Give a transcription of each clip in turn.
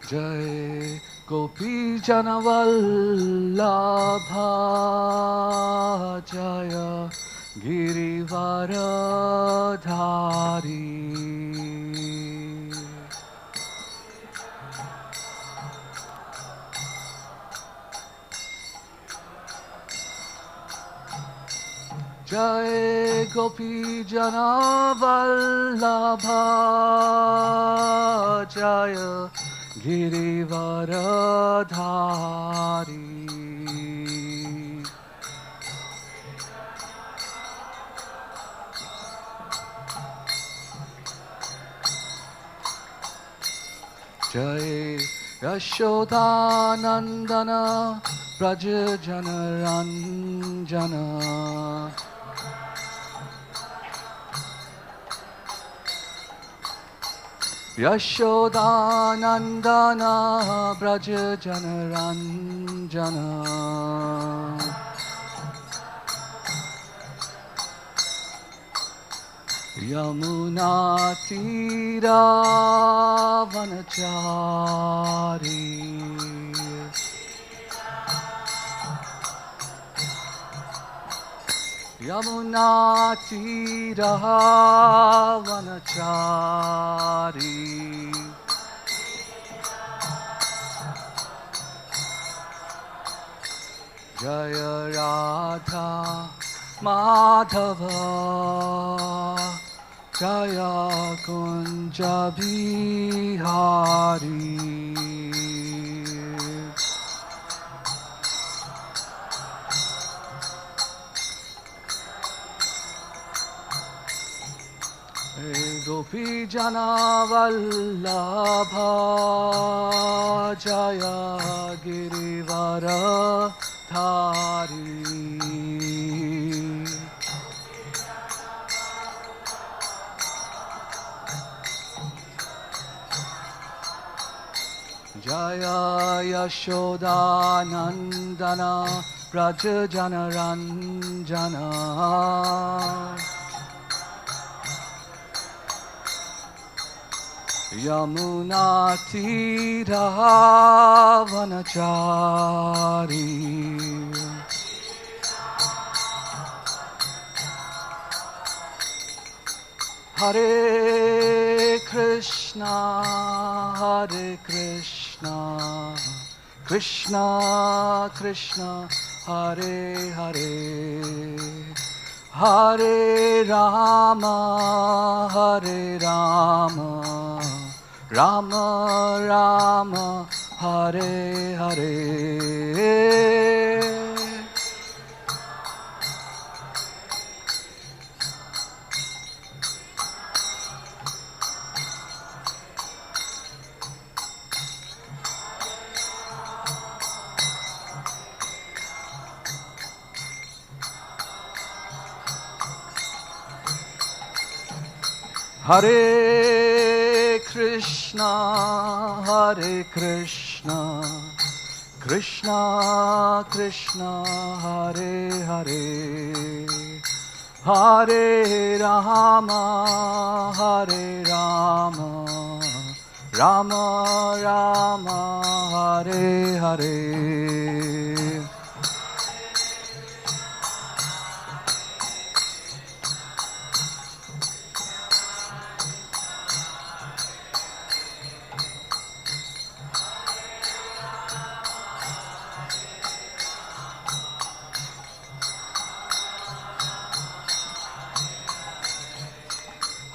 Jai Gopi Janavallabha Jaya Girivaradhari Jai Gopi Janavallabha Jaya Girivaradhari Jai Yashodanandana Braja Janaranjana Yashodanandana Braja Janaranjana Yamuna Tira Vanachari Yamuna Tira Vanachari Jaya Radha Madhava Jaya Kunja Bihari Gopi Jana Vallabha Jaya Girivaradhari Jaya Yashodanandana Braja Janaranjana Yamuna Tira Vanachari Hare Krishna Krishna Krishna Hare Hare Hare Rama Rama Rama Hare Hare Hare Krishna Krishna Krishna Hare Hare Hare Rama Rama Rama Hare Hare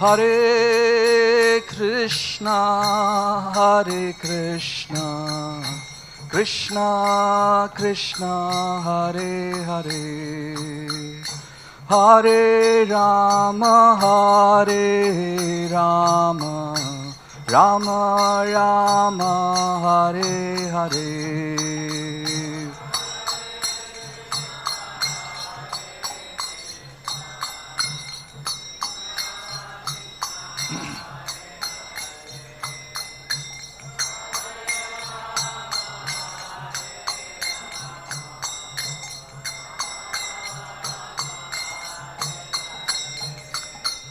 Hare Krishna Krishna Krishna Hare Hare Hare Rama Rama Rama Hare Hare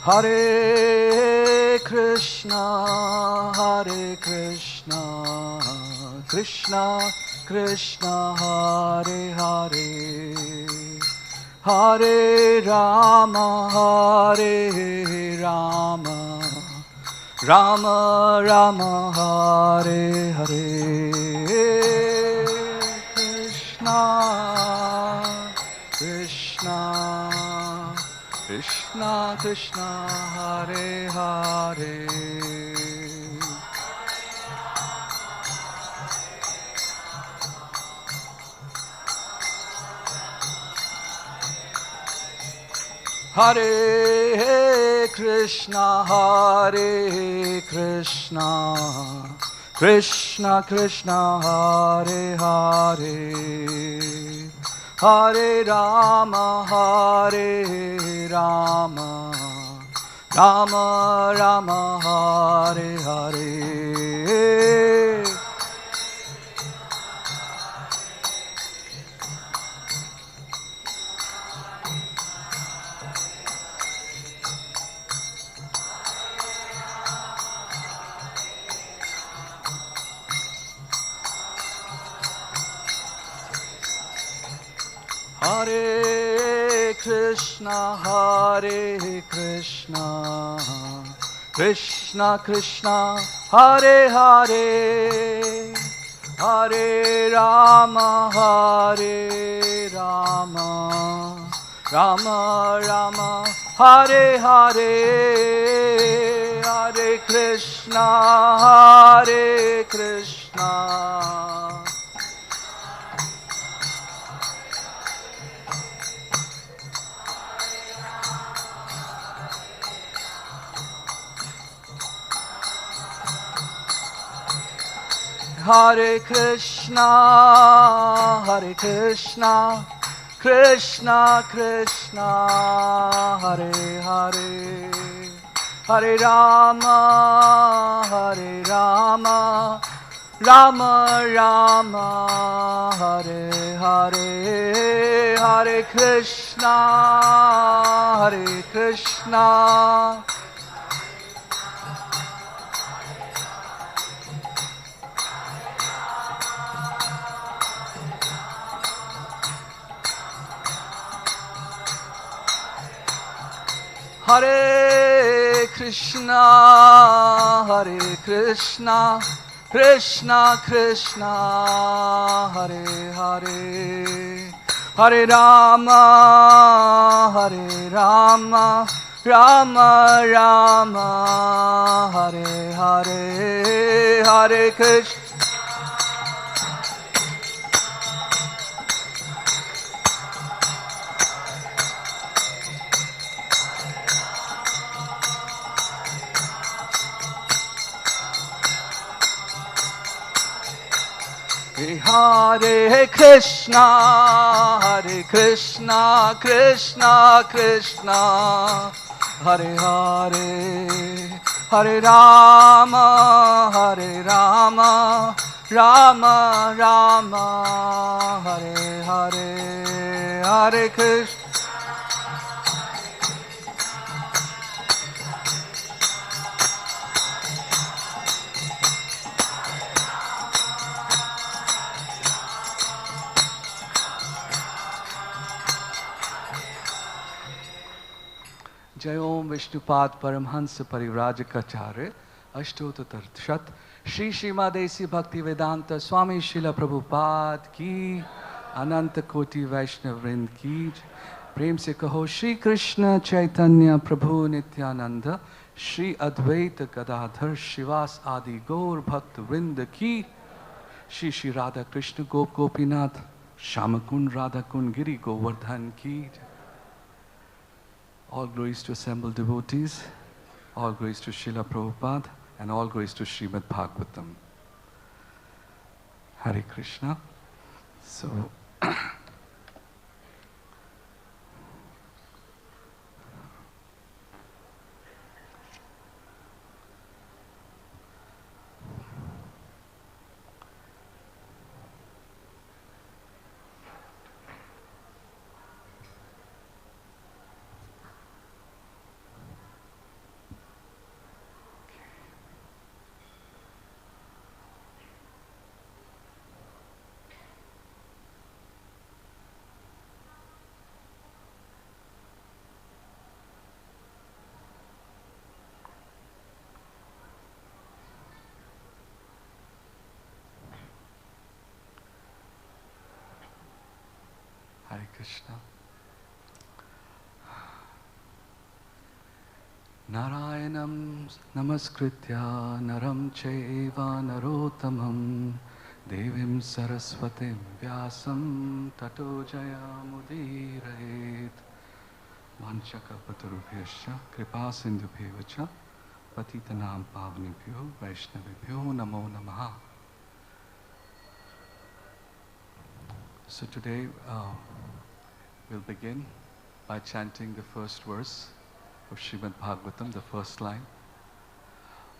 Hare Krishna, Krishna Krishna Hare Hare Hare Rama Hare Rama Rama Rama Hare Hare Krishna Krishna Krishna Krishna Hare Hare Hare Krishna Krishna Krishna Hare Hare Hare Rama Rama Rama Hare Hare Hare Krishna Krishna Krishna Hare Hare Hare Rama Rama Rama Hare Hare Hare Krishna Hare Krishna Krishna Krishna Hare Hare Hare Rama Rama Rama Hare Hare Hare Krishna Hare Krishna Krishna Krishna Hare Hare Hare Rama Rama Rama Hare Hare Hare Krishna Hare Krishna Krishna Krishna Hare Hare Hare Rama Rama Rama Hare Hare Hare Krishna जय ओम विष्णुपाद परमहंस परिव्राजकाचार्य अष्टोत्तरशत श्री श्रीमदेसी भक्ति वेदांत स्वामी श्रील प्रभुपाद की अनंत कोटि वैष्णव वृंद की प्रेम से कहो श्री कृष्ण चैतन्य प्रभु नित्यानंद श्री अद्वैत गदाधर शिवास आदि गौर भक्त वृंद की श्री श्री राधा कृष्ण गोप गोपीनाथ श्याम कुंड राधा कुंड गिरी गोवर्धन की All glories to assembled devotees, all glories to Srila Prabhupada, and all glories to Srimad Bhagavatam. Hare Krishna. So, Krishna. Narayanam namaskritya naram chaiva narottamam devim saraswatim vyasam tato jayamudiraet vanchakapatarubhyascha kripa sindhubhyevacha patitanam pavanebhyo vaishnavibhyo namo namaha. So today we'll begin by chanting the first verse of Srimad Bhagavatam, the first line.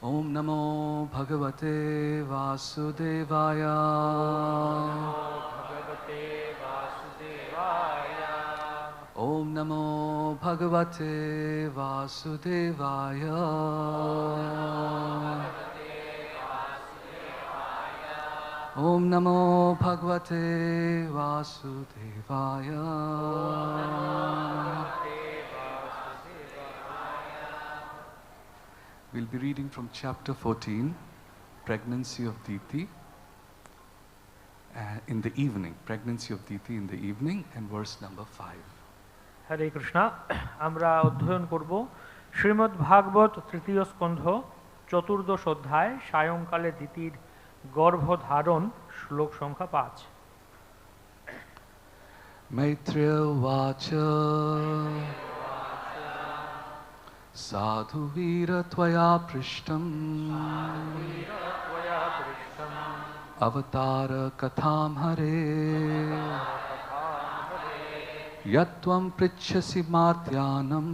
Om Namo Bhagavate Vasudevaya. Om Namo Bhagavate Vasudevaya. Om Namo Bhagavate Vasudevaya. We'll be reading from chapter 14, Pregnancy of Diti, in the evening, Pregnancy of Diti in the evening, and verse number 5. Hare Krishna, আমরা অধ্যয়ন করব শ্রীমদ্ ভাগবত তৃতীয় স্কন্ধ চতুর্দশ অধ্যায় সায়ংকালে দিতির গর্ভধারণ শ্লোক সংখ্যা 5. Maitreya uvāca sādhu vīra tvayā pṛṣṭam avatāra-kathāṁ hareḥ yat tvam pṛcchasi martyānām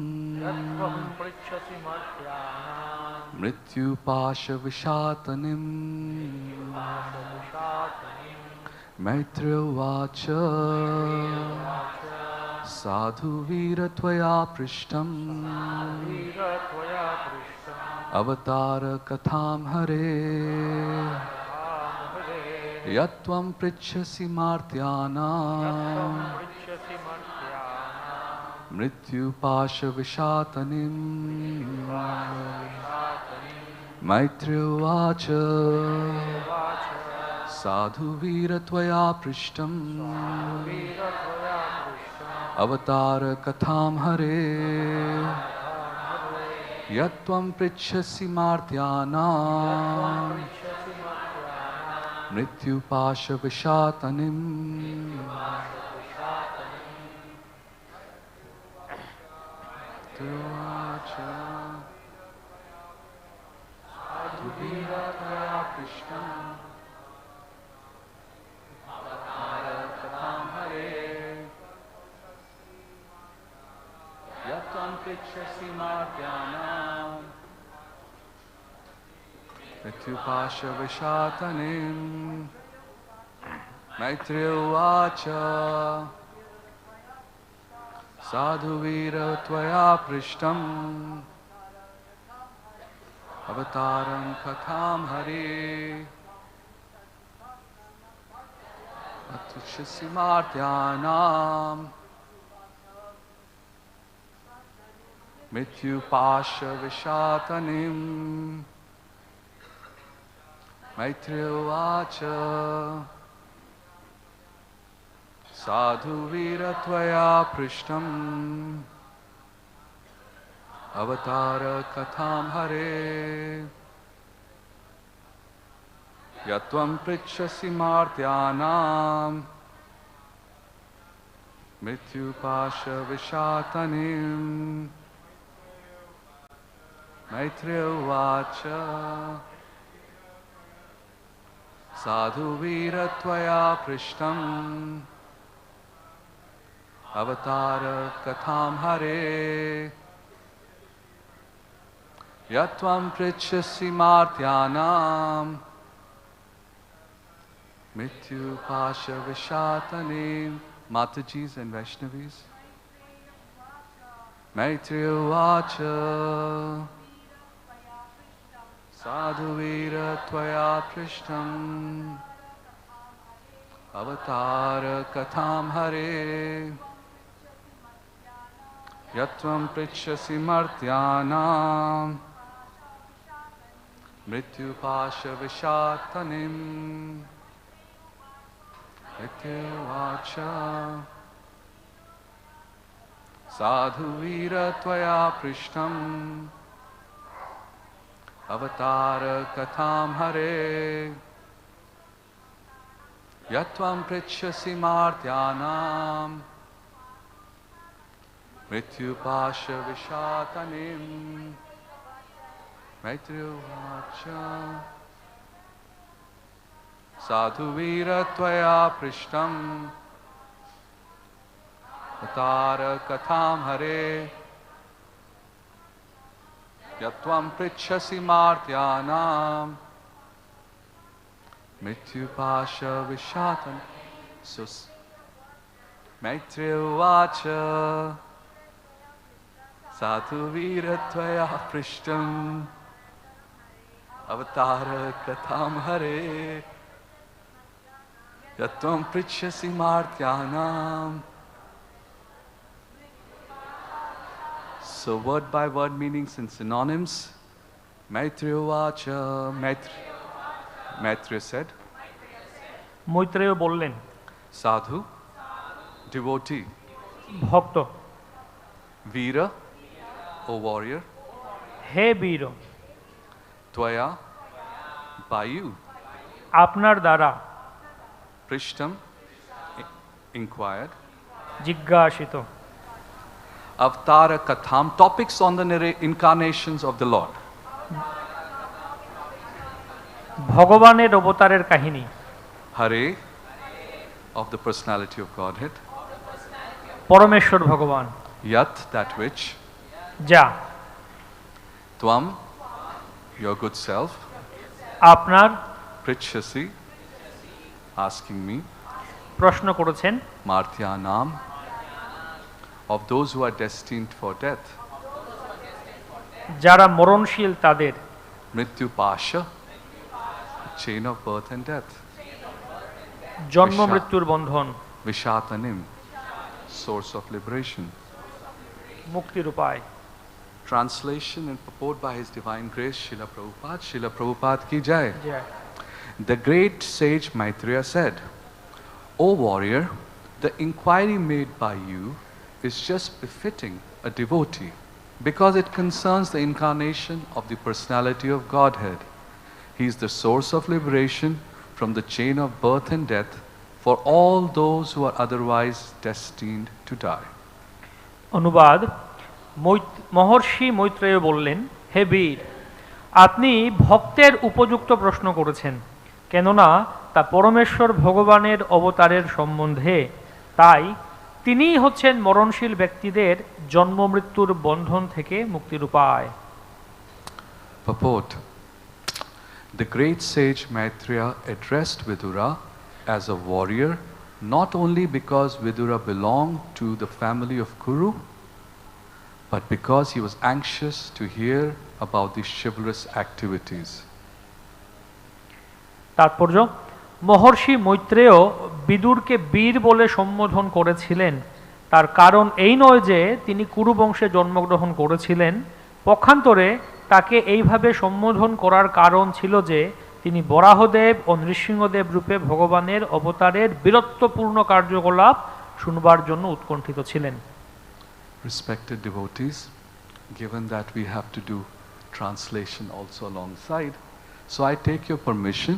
mṛtyu-pāśa-viśātanīm. Maitreya uvāca sādhu vīra tvayā pṛṣṭam avatāra-kathāṁ hareḥ yat tvam pṛcchasi martyānām mṛtyu-pāśa-viśātanīm. Maitreya uvāca sādhu vīra tvayā pṛṣṭam avatāra-kathāṁ hareḥ yat tvam pṛcchasi martyānām mṛtyu-pāśa-viśātanīm. uvāca sādhu vīra tvayā pṛṣṭam avatāra-kathāṁ hareḥ yat tvam pṛcchasi martyānām mṛtyu-pāśa-viśātanīm. Maitreya uvāca sādhu vīra tvayā pṛṣṭam avatāra-kathāṁ hareḥ pṛcchasi martyānām mṛtyu-pāśa-viśātanīm. Maitreya uvāca sādhu vīra tvayā pṛṣṭam avatāra-kathāṁ hareḥ yat tvam pṛcchasi martyānām mṛtyu-pāśa-viśātanīm. Maitreya uvāca sādhu vīra tvayā pṛṣṭam avatāra-kathāṁ hareḥ yat tvam pṛcchasi martyānām mṛtyu-pāśa-viśātanīm. Matajis and Vaishnavis. Maitreya uvāca sādhu vīra tvayā pṛṣṭam avatāra-kathāṁ hareḥ yat tvam pṛcchasi martyānām mṛtyu-pāśa-viśātanīm. Maitreya uvāca sādhu vīra tvayā pṛṣṭam avatāra-kathāṁ hareḥ tvam pṛcchasi martyānām mṛtyu-pāśa-viśātanīm Maitreya sādhu vīra tvayā pṛṣṭam avatāra-kathāṁ hareḥ tvam pṛcchasi martyānām mṛtyu-pāśa-viśātanīm. So Maitreya uvāca sādhu vīra tvayā pṛṣṭam avatāra-kathāṁ hareḥ tvam pṛcchasi martyānām. So word by word meanings and synonyms. Maitreya uvāca. Maitreya said. Maitreya বললেন, Sadhu, devotee. ভক্ত, Vīra, O warrior. হে বীর, Tvayā, by you. আপনার দ্বারা, pṛṣṭam, inquired. জিজ্ঞাসিত। Avatāra-kathāṁ, topics on the incarnations of the Lord. ভগবানের অবতারের কাহিনী। hareḥ, of the personality of Godhead. পরমেশ্বর ভগবান। Yat, that which. যা। tvam, your good self. আপনার। pṛcchasi, asking me. প্রশ্ন করেছেন। martyānāṁ, of those who are destined for death. যারা মরণশীল তাদের। mṛtyu-pāśa, chain of birth and death. জন্ম মৃত্যুর বন্ধন। viśātanīm, source of liberation. মুক্তির উপায়। Translation and purport by His Divine Grace, Srila Prabhupada. Srila Prabhupada ki jai. The great sage Maitreya said, O warrior, the inquiry made by you is just befitting a devotee because it concerns the incarnation of the personality of Godhead. He is the source of liberation from the chain of birth and death for all those who are otherwise destined to die. অনুবাদ, মহর্ষি মৈত্রেয় বললেন, হে বীর, আপনি ভক্তের উপযুক্ত প্রশ্ন করেছেন, কেননা তা পরমেশ্বর ভগবানের অবতারের সম্বন্ধে। তাই তিনিই হচ্ছেন মরণশীল ব্যক্তিদের জন্ম মৃত্যুর বন্ধন থেকে মুক্তির উপায়। Purport. The great sage Maitreya addressed Vidura as a warrior not only because Vidura belonged to the family of Kuru, but because he was anxious to hear about these chivalrous activities. তাৎপর্য, মহর্ষি মৈত্রেয় বিদুরকে বীর বলে সম্বোধন করেছিলেন, তার কারণ এই নয় যে তিনি কুরু বংশে জন্মগ্রহণ করেছিলেন। পক্ষান্তরে তাকে এইভাবে সম্বোধন করার কারণ ছিল যে তিনি বরাহদেব ও নৃসিংহদেব রূপে ভগবানের অবতারের বীরত্বপূর্ণ কার্যকলাপ শুনবার জন্য উৎকণ্ঠিত ছিলেন। Respected devotees, given that we have to do translation also alongside, so I take your permission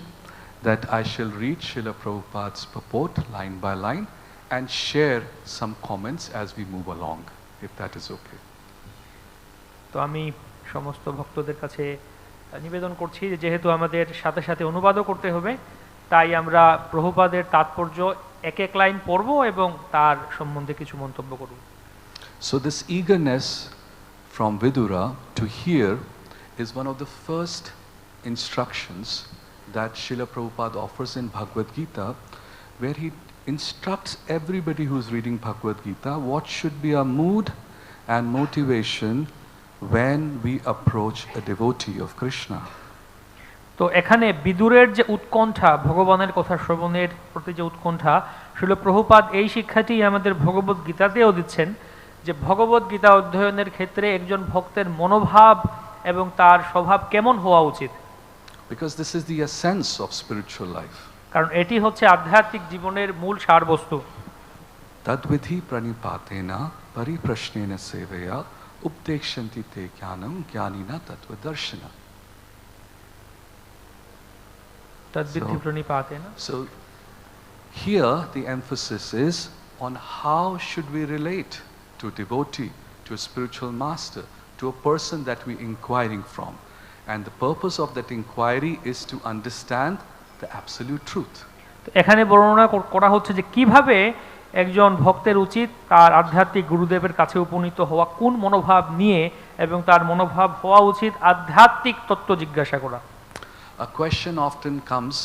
that I shall read Srila Prabhupada's purport line by line and share some comments as we move along, if that is okay. তো আমি সমস্ত ভক্তদের কাছে নিবেদন করছি যে যেহেতু আমাদের সাথে সাথে অনুবাদও করতে হবে, তাই আমরা প্রভুপাদের তাৎপর্য এক এক লাইন পড়ব এবং তার সম্বন্ধে কিছু মন্তব্য করব। So this eagerness from Vidura to hear is one of the first instructions that Srila Prabhupada offers in Bhagavad Gita, where he instructs everybody who's reading Bhagavad Gita what should be our mood and motivation when we approach a devotee of Krishna. তো এখানে বিদুরের যে উৎকণ্ঠা, ভগবানের কথা শ্রবণের প্রতি যে উৎকণ্ঠা, শ্রীল প্রভুপাদ এই শিক্ষাটি আমাদের ভগবত গীতাতেও দিচ্ছেন যে ভগবত গীতা অধ্যয়নের ক্ষেত্রে একজন ভক্তের মনোভাব এবং তার স্বভাব কেমন হওয়া উচিত। Because this is the essence of spiritual life. কারণ এটি হচ্ছে আধ্যাত্মিক জীবনের মূল সারবস্তু। tadvidhi pranipatena pariprashnena sevaya updekshanti te jnanam jnanina tattvadarshana. Tadvidhi pranipatena. So here the emphasis is on how should we relate to a devotee, to a spiritual master, to a person that we're inquiring from. And the purpose of that inquiry is to understand the absolute truth. এখানে বর্ণনা করা হচ্ছে যে কিভাবে একজন ভক্তের উচিত তার আধ্যাত্মিক গুরুদেবের কাছে উপনীত হওয়া, কোন মনোভাব নিয়ে, এবং তার মনোভাব হওয়া উচিত আধ্যাত্মিক তত্ত্ব জিজ্ঞাসা করা। A question often comes,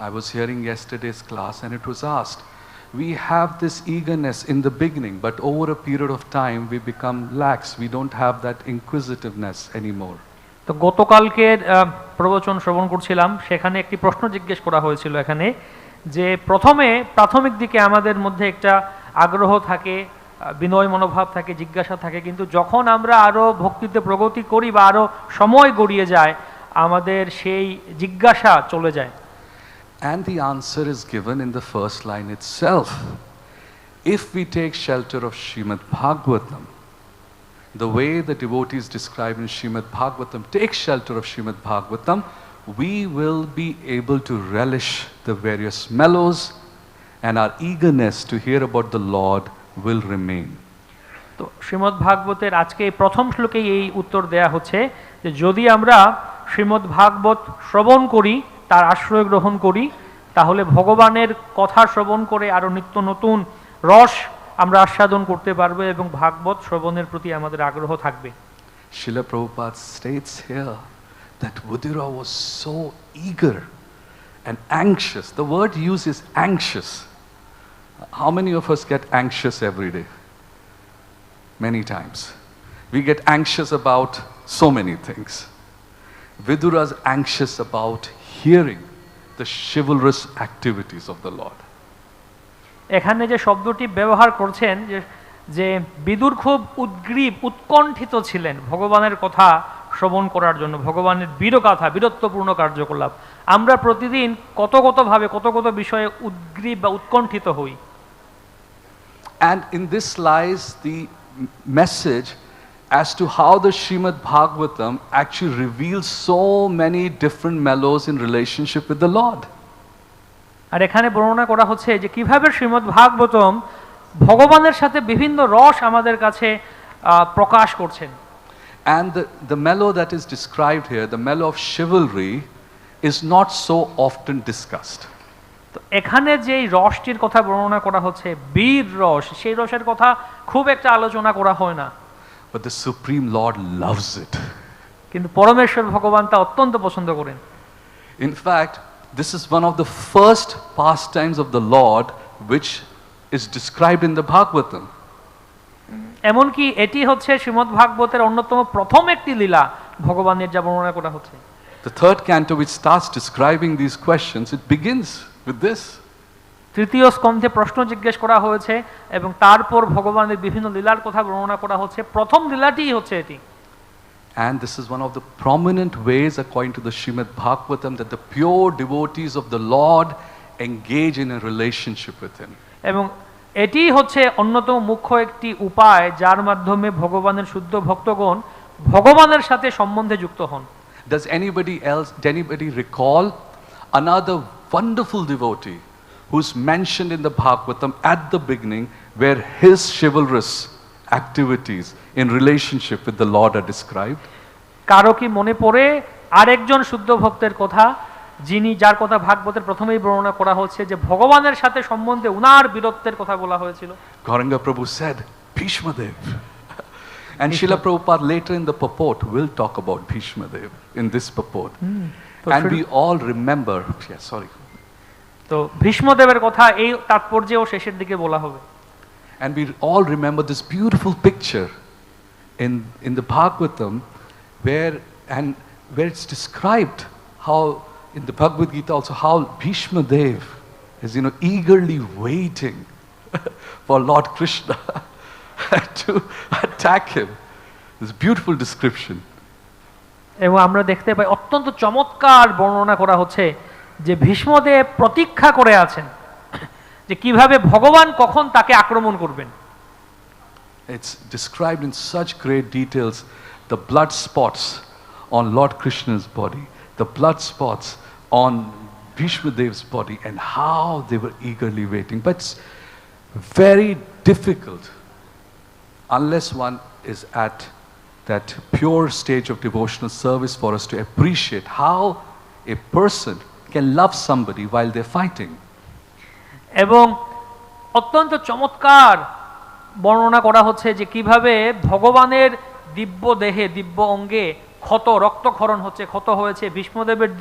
I was hearing yesterday's class and it was asked, we have this eagerness in the beginning, but over a period of time we become lax, we don't have that inquisitiveness anymore. তো গতকালকের প্রবচন শ্রবণ করছিলাম, সেখানে একটি প্রশ্ন জিজ্ঞেস করা হয়েছিল এখানে, যে প্রথমে প্রাথমিক দিকে আমাদের মধ্যে একটা আগ্রহ থাকে, বিনয় মনোভাব থাকে, জিজ্ঞাসা থাকে, কিন্তু যখন আমরা আরও ভক্তিতে প্রগতি করি বা আরও সময় গড়িয়ে যায়, আমাদের সেই জিজ্ঞাসা চলে যায়। And the answer is given in the first line itself. If we take shelter of Srimad Bhagavatam, the way the devotees described in Srimad Bhagavatam, take shelter of Srimad Bhagavatam, we will be able to relish the various mellows and our eagerness to hear about the Lord will remain. তো শ্রীমদ্ ভাগবতের আজকে প্রথম শ্লোকেই এই উত্তর দেয়া হচ্ছে যে যদি আমরা শ্রীমদ্ ভাগবত শ্রবণ করি, তার আশ্রয় গ্রহণ করি, তাহলে ভগবানের কথা শ্রবণ করে আরও নিত্য নতুন রস আমরা আস্বাদন করতে পারবো এবং ভাগবত শ্রবণের প্রতি আমাদের আগ্রহ থাকবে। Srila Prabhupada states here that Vidura was so eager and anxious. The word used is anxious. How many of us get anxious every day? Many times. We get anxious about so many things. Vidura's anxious about hearing the chivalrous activities of the Lord. এখানে যে শব্দটি ব্যবহার করছেন, যে বিদুর খুব উদ্গ্রীব, উৎকণ্ঠিত ছিলেন ভগবানের কথা শ্রবণ করার জন্য, ভগবানের বীরগাথা, বীরত্বপূর্ণ কার্যকলাপ। আমরা প্রতিদিন কত কত বিষয়ে উদ্গ্রীব বা উৎকণ্ঠিত হই। And in this lies the message as to how the Srimad Bhagavatam actually reveals so many different mellows in relationship with the Lord. আর এখানে বর্ণনা করা হচ্ছে যে কিভাবে শ্রীমদ্ ভাগবতম ভগবানের সাথে বিভিন্ন রস আমাদের কাছে প্রকাশ করছেন। And the mellow that is described here, the mellow of chivalry, is not so often discussed. তো এখানে যে রসটির কথা বর্ণনা করা হচ্ছে, বীর রস, সেই রসের কথা খুব একটা আলোচনা করা হয় না। But the Supreme Lord loves it. কিন্তু পরমেশ্বর ভগবান তা অত্যন্ত পছন্দ করেন। In fact, this is one of the first pastimes of the Lord which is described in the Bhagavatam. এমনকি এটি হচ্ছে শ্রীমদ্ ভাগবতের অন্যতম প্রথম একটি লীলা ভগবানের, যা বর্ণনা করা হচ্ছে। The third canto which starts describing these questions, it begins with this. তৃতীয় স্কন্ধে প্রশ্ন জিজ্ঞেস করা হয়েছে এবং তারপর ভগবানের বিভিন্ন লীলার কথা বর্ণনা করা হচ্ছে। প্রথম লীলাটিই হচ্ছে এটি। And this is one of the prominent ways, according to the Srimad Bhagavatam, that the pure devotees of the Lord engage in a relationship with Him. এবং এটি হচ্ছে অন্যতম মুখ্য একটি উপায় যার মাধ্যমে ভগবানের শুদ্ধ ভক্তগণ ভগবানের সাথে সম্বন্ধে যুক্ত হন। Does anybody recall another wonderful devotee who's mentioned in the Bhagavatam at the beginning, where his chivalrous activities in relationship with the Lord are described? কারো কি মনে পড়ে আরেকজন শুদ্ধ ভক্তের কথা, যার কথা ভাগবতের প্রথমেই বর্ণনা করা হচ্ছে, যে ভগবানের সাথে সম্বন্ধে উনার বীরত্বের কথা বলা হয়েছিল? Gauranga Prabhu said, Bhishma Dev. And Srila Prabhupada later in the purport will talk about Bhishma Dev in this purport. And we all remember, তো ভীষ্মদেবের কথা এই তাৎপর্যেও শেষের দিকে বলা হবে। And we all remember this beautiful picture in the Bhagavatam where it's described how in the Bhagavad Gita also how Bhishma Dev is eagerly waiting for Lord Krishna to attack him. This beautiful description. এবং আমরা দেখতে পাই অত্যন্ত চমৎকার বর্ণনা করা হচ্ছে যে ভীষ্মদেব প্রতীক্ষা করে আছেন যে কিভাবে ভগবান কখন তাকে আক্রমণ করবেন। It's described in such great details, the blood spots on Lord Krishna's body, the blood spots on Bhishma Dev's body, and how they were eagerly waiting. But it's very difficult unless one is at that pure stage of devotional service for us to appreciate how a person can love somebody while they're fighting. এবং অত্যন্ত চমৎকার বর্ণনা করা হচ্ছে যে কিভাবে ভগবানের দিব্য দেহে দিব্য অঙ্গে ক্ষত রক্তক্ষরণ হচ্ছে, ক্ষত হয়েছে, ভীষ্মদেবের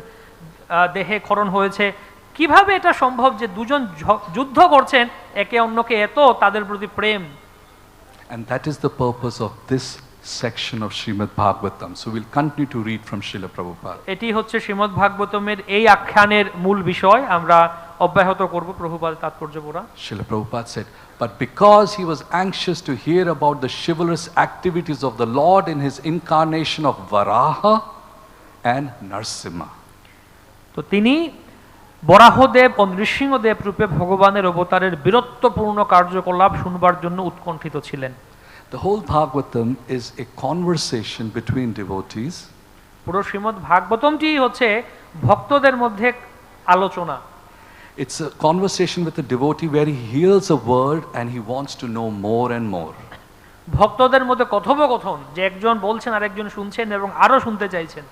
দেহে ক্ষরণ হয়েছে। কিভাবে এটা সম্ভব যে দুজন যুদ্ধ করছেন, একে অন্যকে এত তাদের প্রতি প্রেম। And that is the purpose of this section of Srimad Bhagavatam. So we'll continue to read from Srila Prabhupada. এটি হচ্ছে শ্রীমদ্ ভাগবতমের এই আখ্যানের মূল বিষয়। আমরা অব্যাহত করব প্রভুপাদ তাৎপর্য পড়া। Srila Prabhupada said, but because he was anxious to hear about the chivalrous activities of the Lord in his incarnation of Varaha and Narsimha. তো তিনি বরাহদেব ও নৃসিংহদেব রূপে ভগবানের অবতারের বীরত্বপূর্ণ কার্যকলাপ শুনবার জন্য উৎকণ্ঠিত ছিলেন। The whole Bhagavatam is a conversation between devotees. পুরো শ্রীমদ্ ভাগবতমটি হচ্ছে ভক্তদের মধ্যে আলোচনা। It's a conversation with a devotee where he hears a word and he wants to know more and more. ভক্তদের মধ্যে কথোপকথন, যে একজন বলছেন আর একজন শুনছেন এবং আরো শুনতে চাইছেন।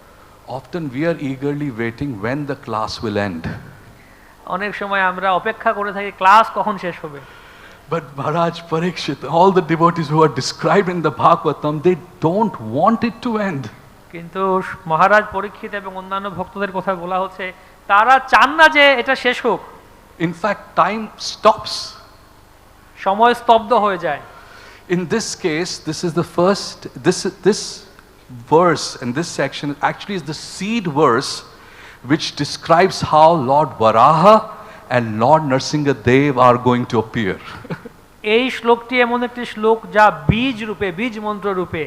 Often we are eagerly waiting when the class will end. অনেক সময় আমরা অপেক্ষা করে থাকি ক্লাস কখন শেষ হবে। But Maharaj Parikshit, all the devotees who are described in the Bhagavatam, they don't want it to end. কিন্তু মহারাজ পরীক্ষিত এবং অন্যান্য ভক্তদের কথা বলা হচ্ছে, তারা চান না যে এটা শেষ হোক। In fact, time stops. সময় স্তব্ধ হয়ে যায়। In this case, this is the first, this verse and this section actually is the seed verse which describes how Lord Varaha and Lord Nrsimha Dev are going to appear. এই শ্লোকটি এমন একটি শ্লোক যা বীজ রূপে, বীজ মন্ত্র রূপে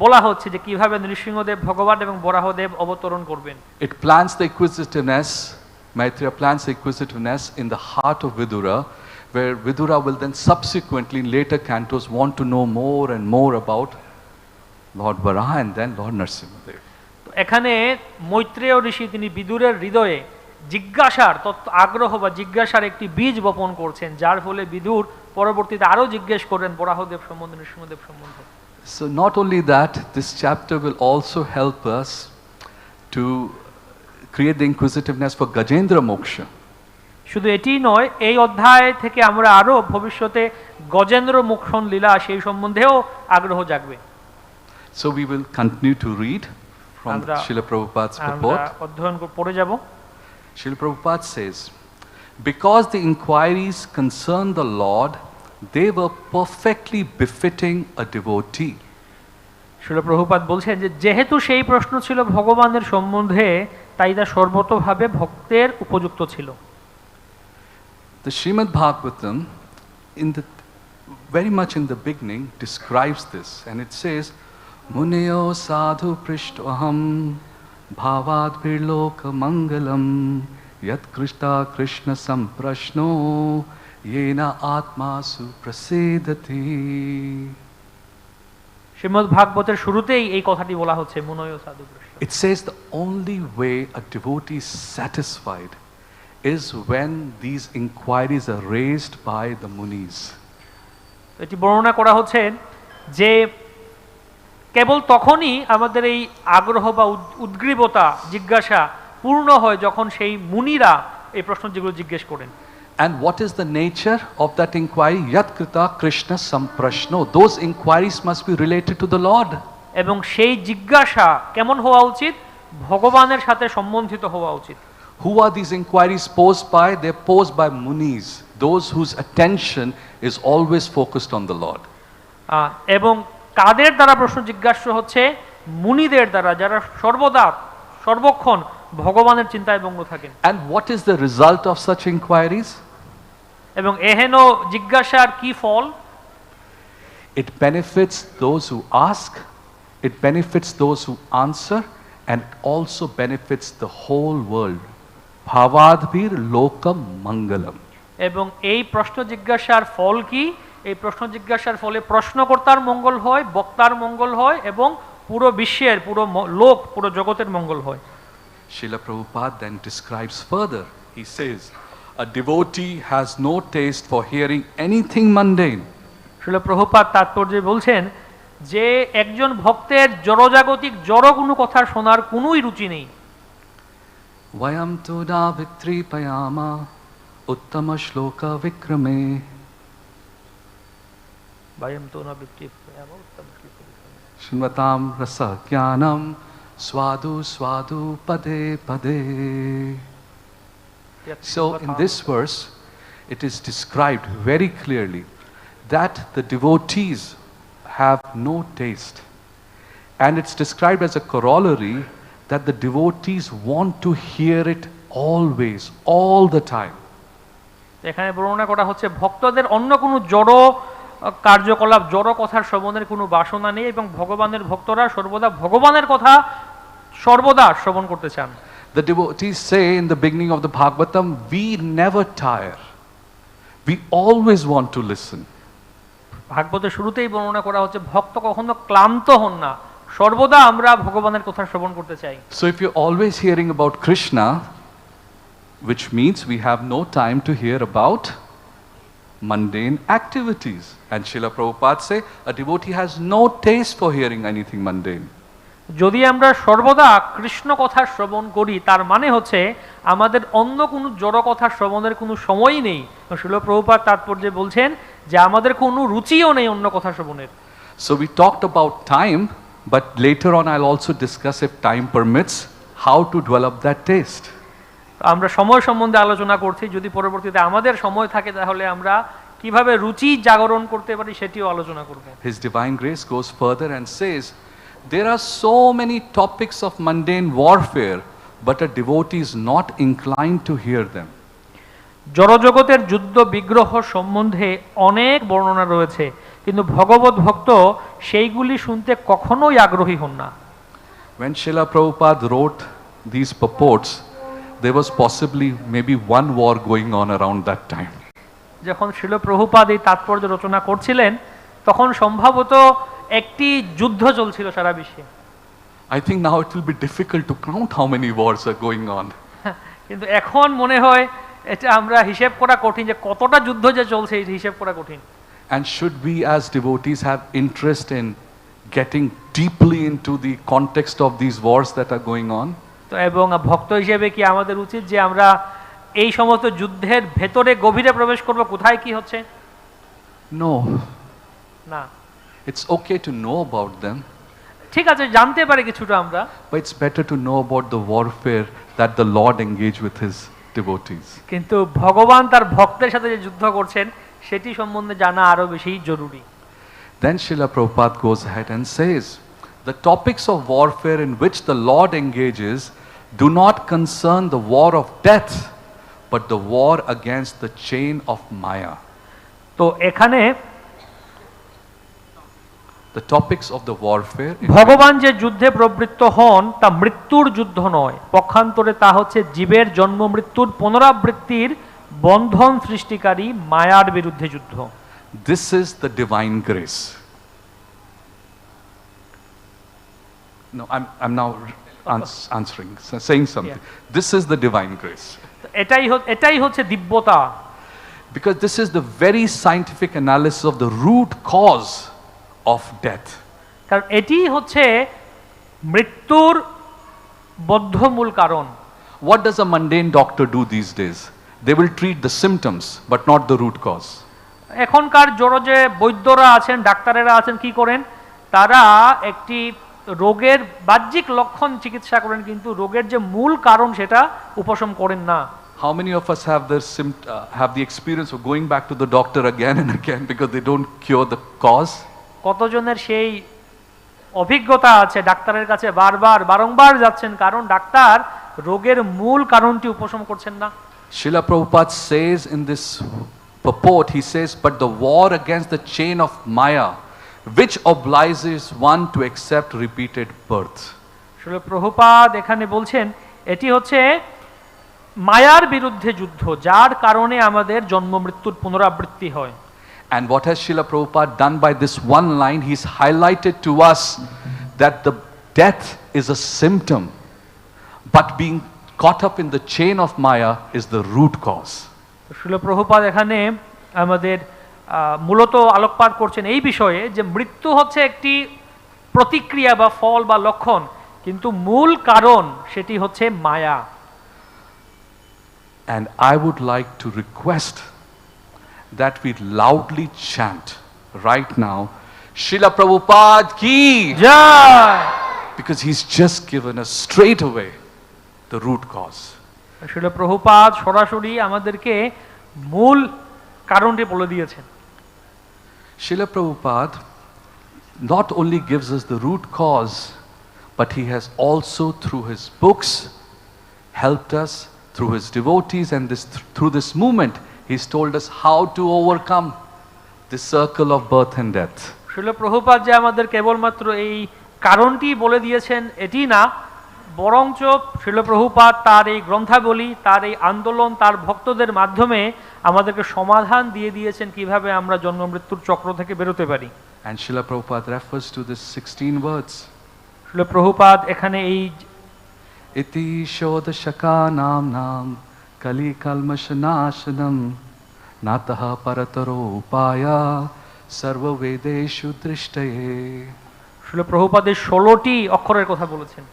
বলা হচ্ছে যে কিভাবে নৃসিংহদেব ভগবান এবং বরাহদেব অবতরণ করবেন। It plants the inquisitiveness, Maitreya plants the inquisitiveness in the heart of Vidura, where Vidura will then subsequently in later cantos want to know more and more about Lord Varaha and then Lord Nrsimha Dev. এখানে মৈত্রেয় ঋষি তিনি বিদুরের হৃদয়ে জিজ্ঞাসার আগ্রহ বা জিজ্ঞাসার একটি বীজ বপন করছেন, যার ফলে বিদুর পরবর্তীতে আরো জিজ্ঞেস করেন বরাহদেব সম্বন্ধে, নৃসিংহদেব সম্বন্ধে। So not only that, this chapter will also help us to create the inquisitiveness for Gajendra Moksha. শুধু এটি নয়, এই অধ্যায় থেকে আমরা আরো ভবিষ্যতে গজেন্দ্র মোক্ষণ লীলা সেই সম্বন্ধেও আগ্রহ জাগবে। So we will continue to read from Srila Prabhupada's purport. আমরা অধ্যয়ন পড়ে যাব। Srila Prabhupada says, because the inquiries concern the Lord, they were perfectly befitting a devotee. Srila Prabhupada বলছেন যে যেহেতু সেই প্রশ্ন ছিল ভগবানের সম্বন্ধে, তাই তা সর্বতোভাবে ভক্তের উপযুক্ত ছিল। The Srimad Bhagavatam, very much in the beginning, describes this, and it says, Muneyo sādhu pṛcchṭam bhāvād virloka mangalam yat krishta krishna samprashno yena atmasu prasidati. Shrimad ভাগবতের শুরুতেই এই কথাটি বলা হচ্ছে, মুনয় সাধু পৃষ্ঠ। It says the only way a devotee is satisfied is when these inquiries are raised by the munis. এটি বর্ণনা করা হচ্ছে যে কেবল তখনই আমাদের এই আগ্রহ বা উদ্গ্রীবতা, জিজ্ঞাসা পূর্ণ হয় যখন সেই মুনিরা এই প্রশ্ন যেগুলো জিজ্ঞেস করেন। And what is the nature of that inquiry? Yat krita Krishna samprashno. Those inquiries must be related to the Lord. এবং সেই জিজ্ঞাসা কেমন হওয়া উচিত? ভগবানের সাথে সম্বন্ধিত হওয়া উচিত। Who are these inquiries posed by? They're posed by munis, those whose attention is always focused on the Lord. এবং কাদের দ্বারা প্রশ্ন জিজ্ঞাসা হচ্ছে? মুনিদের দ্বারা, যারা সর্বদা সর্বক্ষণ ভগবানের চিন্তায় ব্যঙ্গ থাকেন। And what is the result of such inquiries? এবং এহেন জিজ্ঞাসার কি ফল? It benefits those who ask, it benefits those who answer, and it also benefits the whole world. Bhavadbhir lokam mangalam. এবং এই প্রশ্ন জিজ্ঞাসার ফল কি? এই প্রশ্ন জিজ্ঞাসার ফলে প্রশ্নকর্তার মঙ্গল হয়, বক্তার মঙ্গল হয় এবং পুরো বিশ্বের, পুরো লোক, পুরো জগতের মঙ্গল হয়। Srila Prabhupada then describes further. He says, a devotee has no taste for hearing anything mundane. Srila Prabhupada তাৎপর্যে বলছেন যে একজন ভক্তের জড়জাগতিক জড় কোনো কথা শোনার কোনোই রুচি নেই। Vayam tu na vitripayama uttama shloka vikrame. Vayam tu na vitripayama uttama shloka vikrame. Shrimvatam rasa jnanam sādhu sādhu pade pade. So in this verse it is described very clearly that the devotees have no taste, and it's described as a corollary that the devotees want to hear it always, all the time. এখানে বর্ণনা করা হচ্ছে ভক্তদের অন্য কোনো জড় কার্যকলাপ, জড় কথার শ্রবণের কোনো বাসনা নেই এবং ভগবানের ভক্তরা সর্বদা ভগবানের কথা সর্বদা শ্রবণ করতে চান। The devotees say in the beginning of the Bhagavatam, we never tire. We always want to listen. ভাগবতের শুরুতেই বর্ণনা করা হচ্ছে ভক্ত কখনো ক্লান্ত হন না, সর্বদা আমরা ভগবানের কথা শ্রবণ করতে চাই। So if you're always hearing about Krishna, which means we have no time to hear about mundane activities. And Srila Prabhupada say, a devotee has no taste for hearing anything mundane. যদি আমরা সর্বদা কৃষ্ণ কথা শ্রবণ করি তার মানে হচ্ছে আমাদের অন্য কোনো জড় কথা শ্রবণের কোনো সময়ই নেই। শ্রীল প্রভুপাদ তাৎপর্যে বলছেন যে আমাদের কোনো রুচিও নেই অন্য কথা শ্রবণের। So we talked about time, but later on I'll also discuss, if time permits, how to develop that taste. আমরা সময় সম্বন্ধে আলোচনা করছি, যদি পরবর্তীতে আমাদের সময় থাকে তাহলে আমরা কিভাবে রুচি জাগরণ করতে পারি সেটিও আলোচনা করব। His divine grace goes further and says, there are so many topics of mundane warfare, but a devotee is not inclined to hear them. জড়জগতের যুদ্ধ বিগ্রহ সম্বন্ধে অনেক বর্ণনা রয়েছে, কিন্তু ভগবত ভক্ত সেইগুলি শুনতে কখনোই আগ্রহী হন না। When Srila Prabhupada wrote these purports, there was possibly maybe one war going on around that time. যখন শ্রীল প্রভুপাদ এই তাৎপর্য রচনা করছিলেন তখন সম্ভবত একটি যুদ্ধ চলছিল সারা বিশ্বে। I think now it will be difficult to count how many wars are going on. কিন্তু এখন মনে হয় এটা আমরা হিসাব করা কঠিন যে কতটা যুদ্ধ যে চলছে এই হিসাব করা কঠিন। And should we as devotees have interest in getting deeply into the context of these wars that are going on? তো এবং ভক্ত হিসেবে কি আমাদের উচিত যে আমরা এই সমস্ত যুদ্ধের ভেতরে গভীরে প্রবেশ করব কোথায় কি হচ্ছে? No. না। It's okay to know about them. ঠিক আছে, জানতে পারি কিছুটা আমরা। But it's better to know about the warfare that the Lord engaged with his devotees. কিন্তু ভগবান তার ভক্তের সাথে যে যুদ্ধ করছেন সেটি সম্বন্ধে জানা আরো বেশি জরুরি। Then Srila Prabhupada goes ahead and says, the topics of warfare in which the Lord engages do not concern the war of death, but the war against the chain of Maya. তো এখানে The topics of the warfare ভগবান যে যুদ্ধে প্রবৃত্ত হন তা মৃত্যুর যুদ্ধ নয়, পক্ষান্তরে তা হচ্ছে জীবের জন্ম মৃত্যুর পুনরাবৃত্তির বন্ধন সৃষ্টিকারী মায়ার বিরুদ্ধে যুদ্ধ। This is the divine grace. No, I'm now answering, saying something. Yeah. This is the divine grace. এটাই হচ্ছে দিব্যতা। Because this is the very scientific analysis of the root cause of death. কারণ এটি হচ্ছে মৃত্যুর বদ্ধমূল কারণ। What does a mundane doctor do these days? They will treat the symptoms but not the root cause. এখনকার জড় যে বৈদ্যরা আছেন, ডাক্তারেরা আছেন, কি করেন? তারা একটি রোগের বাহ্যিক লক্ষণ চিকিৎসা করেন, কিন্তু রোগের যে মূল কারণ সেটা উপশম করেন না। How many of us have the experience of going back to the doctor again and again because they don't cure the cause? কতজনের সেই অভিজ্ঞতা আছে ডাক্তারের কাছে বারংবার যাচ্ছেন কারণ ডাক্তার রোগের মূল কারণটি উপশম করছেন না। Srila Prabhupada says in this purport, he says, but the war against the chain of Maya, which obliges one to accept repeated birth. Srila Prabhupada এখানে বলছেন এটি হচ্ছে মায়ার বিরুদ্ধে যুদ্ধ, যার কারণে আমাদের জন্ম মৃত্যুর পুনরাবৃত্তি হয়। And what has Srila Prabhupada done by this one line? He's highlighted to us that the death is a symptom, but being caught up in the chain of Maya is the root cause. Srila Prabhupada এখানে আমাদের মূলত আলোকপাত করছেন এই বিষয়ে যে মৃত্যু হচ্ছে একটি প্রতিক্রিয়া বা ফল বা লক্ষণ, কিন্তু মূল কারণ সেটি হচ্ছে মায়া। And I would like to request that we loudly chant right now, Srila Prabhupada ki jai, because he's just given us straight away the root cause. Srila Prabhupada সরাসরি আমাদেরকে মূল কারণটি বলে দিয়েছেন। Srila Prabhupada not only gives us the root cause, but he has also through his books helped us, through his devotees, and through this movement he's told us how to overcome this circle of birth and death. Srila Prabhupada যে আমাদের কেবলমাত্র এই কারণটি বলে দিয়েছেন এটি না, বরঞ্চ শ্রীল প্রভুপাদ তার এই গ্রন্থাবলী, তার এই আন্দোলন, তার ভক্তদের মাধ্যমে আমাদেরকে সমাধান দিয়ে দিয়েছেন কিভাবে আমরা জন্ম মৃত্যুর চক্র থেকে বেরোতে পারি। And Srila Prabhupada refers to this 16 words. Srila Prabhupada এখানে এই Iti shodha shakanam nam kali kalmashanashanam nataha parataro upāya sarva vedeshu drishtaye. Srila প্রভুপাদের 16টি অক্ষরের কথা বলেছেন।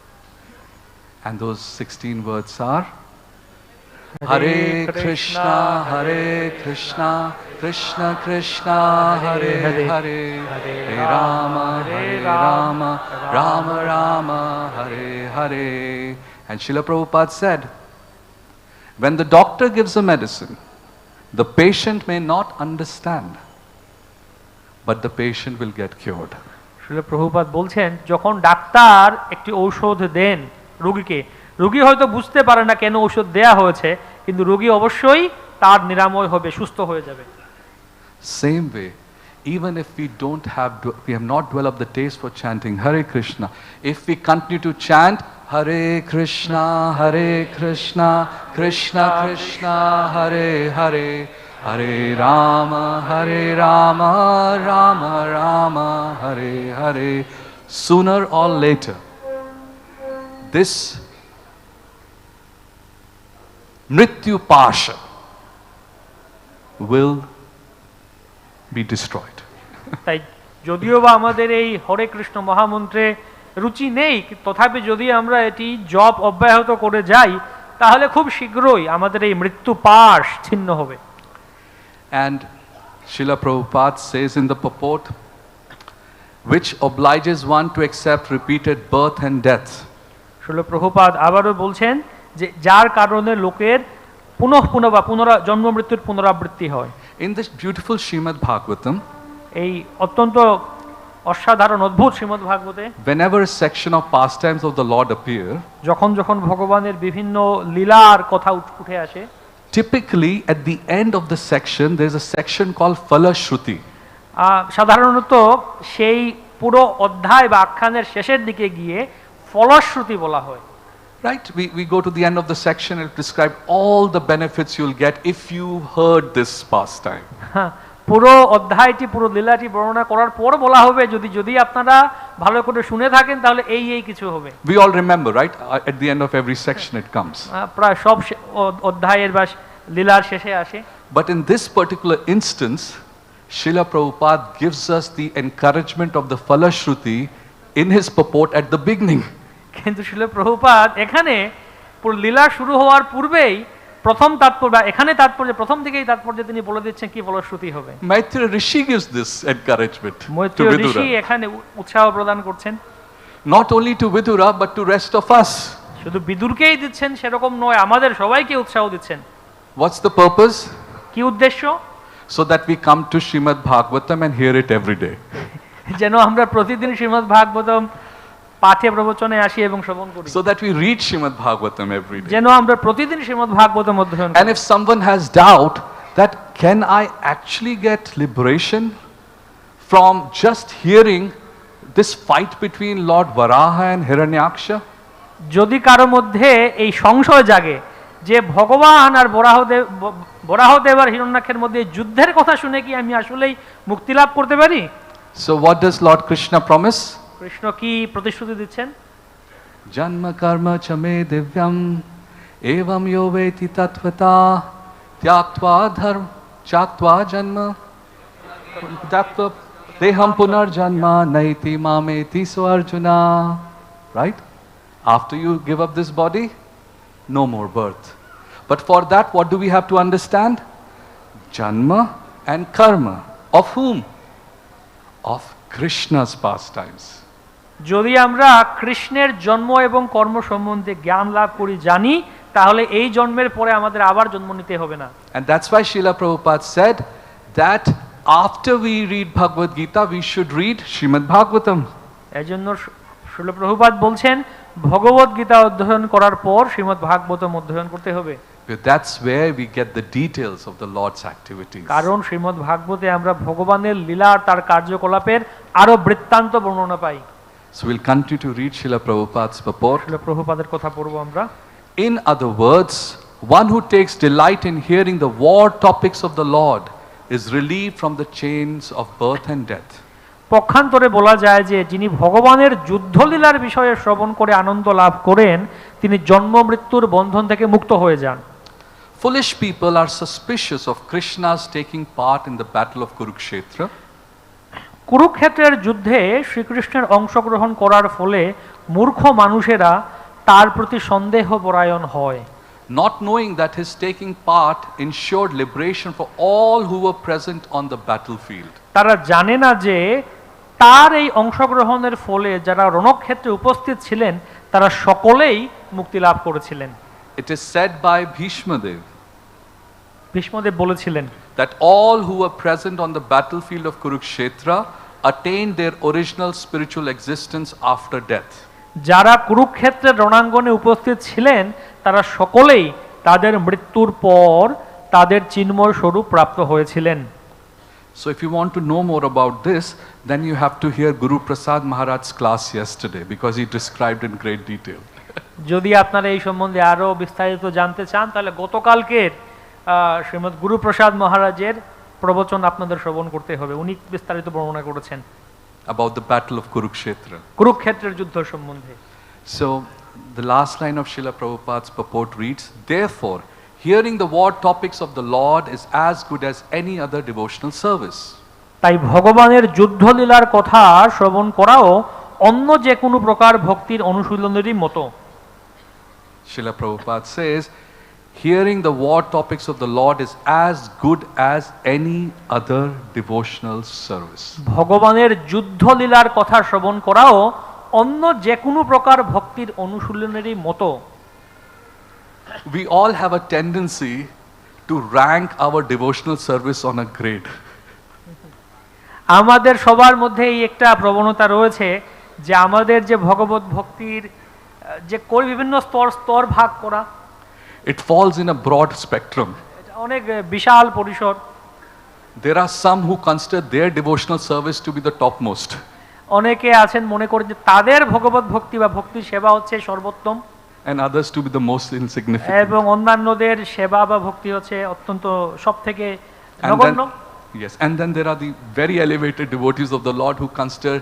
And those 16 words are Hare Krishna, Hare Krishna, Krishna Krishna, Hare Hare, Hare Rama, Hare Rama, Rama Rama, Hare Hare. And Srila Prabhupada said, when the doctor gives a medicine, the patient may not understand, but the patient will get cured. Srila Prabhupada বলছেন, যখন doctor একটি ঔষধ দেন রোগীকে, রোগী হয়তো বুঝতে পারে না কেন ঔষধ দেয়া হয়েছে, কিন্তু রোগী অবশ্যই তার নিরাময় হবে, সুস্থ হয়ে যাবে। Same way, even if we have not developed the taste for chanting Hare Krishna, if we continue to chant Hare Krishna, Hare Krishna, Krishna Krishna, Hare Hare, Hare Rama, Hare Rama, Rama Rama, Hare Hare, sooner or later, this mṛtyu-pāśa will be destroyed. তাই যদিও বা আমাদের এই হরে কৃষ্ণ মহামন্ত্রে রুচি নেই, তথাপি যদি আমরা এটি জপ অব্যাহত করে যাই, তাহলে খুব শীঘ্রই আমাদের এই মৃত্যু পাশ ছিন্ন হবে। And Srila Prabhupada says in the purport, which obliges one to accept repeated birth and death. Srila Prabhupada আবারও বলছেন যে যার কারণে লোকের জন্ম মৃত্যুর পুনরাবৃত্তি হয়। In this beautiful Srimad Bhagavatam, এই অত্যন্ত অসাধারণ অদ্ভুত শ্রীমদ্ ভাগবতে whenever a section of pastimes of the Lord appear, যখন যখন ভগবানের বিভিন্ন লীলার কথা উঠে আসে, typically at the end of the section there is a section called Phalashruti. সাধারণত সেই পুরো অধ্যায় বা আখ্যানের শেষের দিকে গিয়ে ফলশ্রুতি বলা হয়। Right? We go to the end of the section and describe all the benefits you'll get if you heard this pastime. পুরো অধ্যায়টি, পুরো লীলাটি বর্ণনা করার পর বলা হবে যদি আপনারা ভালো করে শুনে থাকেন তাহলে এই কিছু হবে। We all remember, right? At the end of every section it comes. প্রায় সব অধ্যায়ের বা লীলার শেষে আসে। But in this particular instance, Srila Prabhupada gives us the encouragement of the Phalashruti in his purport at the beginning. কিন্তু শ্রীল প্রভুপাদ এখানে পুরো লীলা শুরু হওয়ার পূর্বেই প্রথম তাৎপর্য, এখানে তাৎপর্য প্রথম থেকেই তাৎপর্য তিনি বলে দিচ্ছেন কি ফলশ্রুতি হবে। Maitreya Rishi gives this encouragement to Maitreya Vidura. Rishi এখানে উৎসাহ প্রদান করছেন। Not only to Vidura but to rest of us. শুধু বিদুরকেই দিচ্ছেন সেরকম নয়, আমাদের সবাইকে উৎসাহ দিচ্ছেন। What's the purpose? কি উদ্দেশ্য? So that we come to Srimad Bhagavatam and hear it every day. যেন আমরা প্রতিদিন শ্রীমদ্ ভাগবতম পাঠে প্রবচনে আসি এবং শ্রবণ করি। So that we read Srimad Bhagavatam every day. যেন আমরা প্রতিদিন শ্রীমদ্ ভাগবতম অধ্যয়ন করি। And if someone has doubt that can I actually get liberation from just hearing this fight between Lord Varaha and Hiranyaksha? যদি কারো মধ্যে এই সংশয় জাগে যে ভগবান আর বরাহদেব আর হিরণ্যাক্ষের মধ্যে যুদ্ধের কথা শুনে কি আমি আসলেই মুক্তি লাভ করতে পারি? So what does Lord Krishna promise? Krishna কি প্রতিশ্রুতি দিচ্ছেন? Janma karma chame divyam evam yo veti tatvata tyaktva janma tattva deham punarjanma naiti mameti so Arjuna. Right? After you give up this body, no more birth. But for that, what do we have to understand? Janma and karma. Of whom? Of Krishna's pastimes. যদি আমরা কৃষ্ণের জন্ম এবং কর্ম সম্বন্ধে জ্ঞান লাভ করি, জানি, তাহলে এই জন্মের পরে আমাদের আবার জন্ম নিতে হবে না। And that's why Srila Prabhupada said that after we read Bhagavad Gita, we should read Srimad Bhagavatam. এজন্য শ্রীল প্রভুপাদ বলছেন ভগবত গীতা অধ্যয়ন করার পর শ্রীমদ্ ভাগবতম অধ্যয়ন করতে হবে। That's where we get the details of the Lord's activities. কারণ শ্রীমদ্ ভাগবতে আমরা ভগবানের লীলা আর তার কার্যকলাপের আরো বৃত্তান্ত বর্ণনা পাই। So we'll continue to read Srila Prabhupada's purport. Srila প্রভুপাদের কথা পড়ব আমরা। In other words, one who takes delight in hearing the war topics of the Lord is relieved from the chains of birth and death. পক্ষান্তরে বলা যায় যে যিনি ভগবানের যুদ্ধলীলার বিষয়ে শ্রবণ করে আনন্দ লাভ করেন, তিনি জন্ম মৃত্যুর বন্ধন থেকে মুক্ত হয়ে যান। Foolish people are suspicious of Krishna's taking part in the battle of Kurukshetra. কুরুক্ষেত্রের যুদ্ধে শ্রীকৃষ্ণের অংশগ্রহণ করার ফলে মূর্খ মানুষেরা তার প্রতি সন্দেহপরায়ণ হয়। Not knowing that his taking part ensured liberation for all who were present on the battlefield. তারা জানে না যে তার এই অংশগ্রহণের ফলে যারা রণক্ষেত্রে উপস্থিত ছিলেন তারা সকলেই মুক্তি লাভ করেছিলেন। It is said by Bhishmadev Bhishmadev বলেছিলেন that all who were present on the battlefield of Kurukshetra attained their original spiritual existence after death. যারা কুরুক্ষেত্রের রণাঙ্গনে উপস্থিত ছিলেন তারা সকলেই তাদের মৃত্যুর পর তাদের চিন্ময় স্বরূপ প্রাপ্ত হয়েছিলেন। So if you want to know more about this, then you have to hear Guru Prasad Maharaj's class yesterday because he described in great detail. যদি আপনারা এই সম্বন্ধে আরো বিস্তারিত জানতে চান তাহলে গতকালকের শ্রীমৎ গুরু প্রসাদ মহারাজের প্রবচন আপনাদের শ্রবণ করতে হবে, উনি বিস্তারিত বর্ণনা করেছেন about the battle of Kurukshetra. কুরুক্ষেত্রের যুদ্ধ সম্বন্ধে। So the last line of Srila Prabhupada's purport reads, therefore, hearing the war topics of the Lord is as good as any other devotional service. তাই ভগবানের যুদ্ধলীলার কথা শ্রবণ করাও অন্য যে কোনো প্রকার ভক্তির অনুশীলনেরই মতো। Srila Prabhupada says, hearing the war topics of the Lord is as good as any other devotional service. ভগবানের যুদ্ধলীলার কথা শ্রবণ করাও অন্য যে কোনো প্রকার ভক্তির অনুশীলনেরই মতো। We all have a tendency to rank our devotional service on a grade. আমাদের সবার মধ্যে এই একটা প্রবণতা রয়েছে যে আমাদের যে ভগবত ভক্তির যে বিভিন্ন স্তর ভাগ করা, it falls in a broad spectrum. অনেক বিশাল পরিসর। There are some who consider their devotional service to be the topmost. অনেকে আছেন মনে করেন যে তাদের ভগবত ভক্তি বা ভক্তি সেবা হচ্ছে সর্বোত্তম, and others to be the most insignificant. এবং অন্যান্যদের সেবা বা ভক্তি হচ্ছে অত্যন্ত সবথেকে নগণ্য। Yes, and then there are the very elevated devotees of the Lord who consider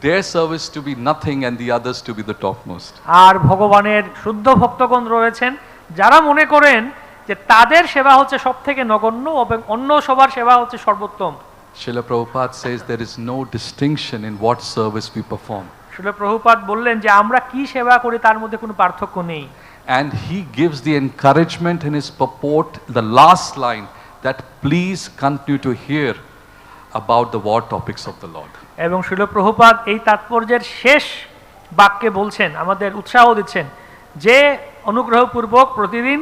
their service to be nothing and the others to be the topmost. আর ভগবানের শুদ্ধ ভক্তগণ রয়েছেন যারা মনে করেন যে তাদের সেবা হচ্ছে সবথেকে নগণ্য এবং অন্য সবার সেবা হচ্ছে সর্বোত্তম। Srila Prabhupada says there is no distinction in what service we perform. Srila Prabhupada বললেন যে আমরা কি সেবা করি তার মধ্যে কোনো পার্থক্য নেই। And he gives the encouragement in his purport, the last line, that please continue to hear about the war topics of the Lord. এবং শ্রীল প্রভুপাদ এই তাৎপর্যের শেষ বাক্যে বলছেন, আমাদের উৎসাহ দিচ্ছেন যে অনুগ্রহপূর্বক প্রতিদিন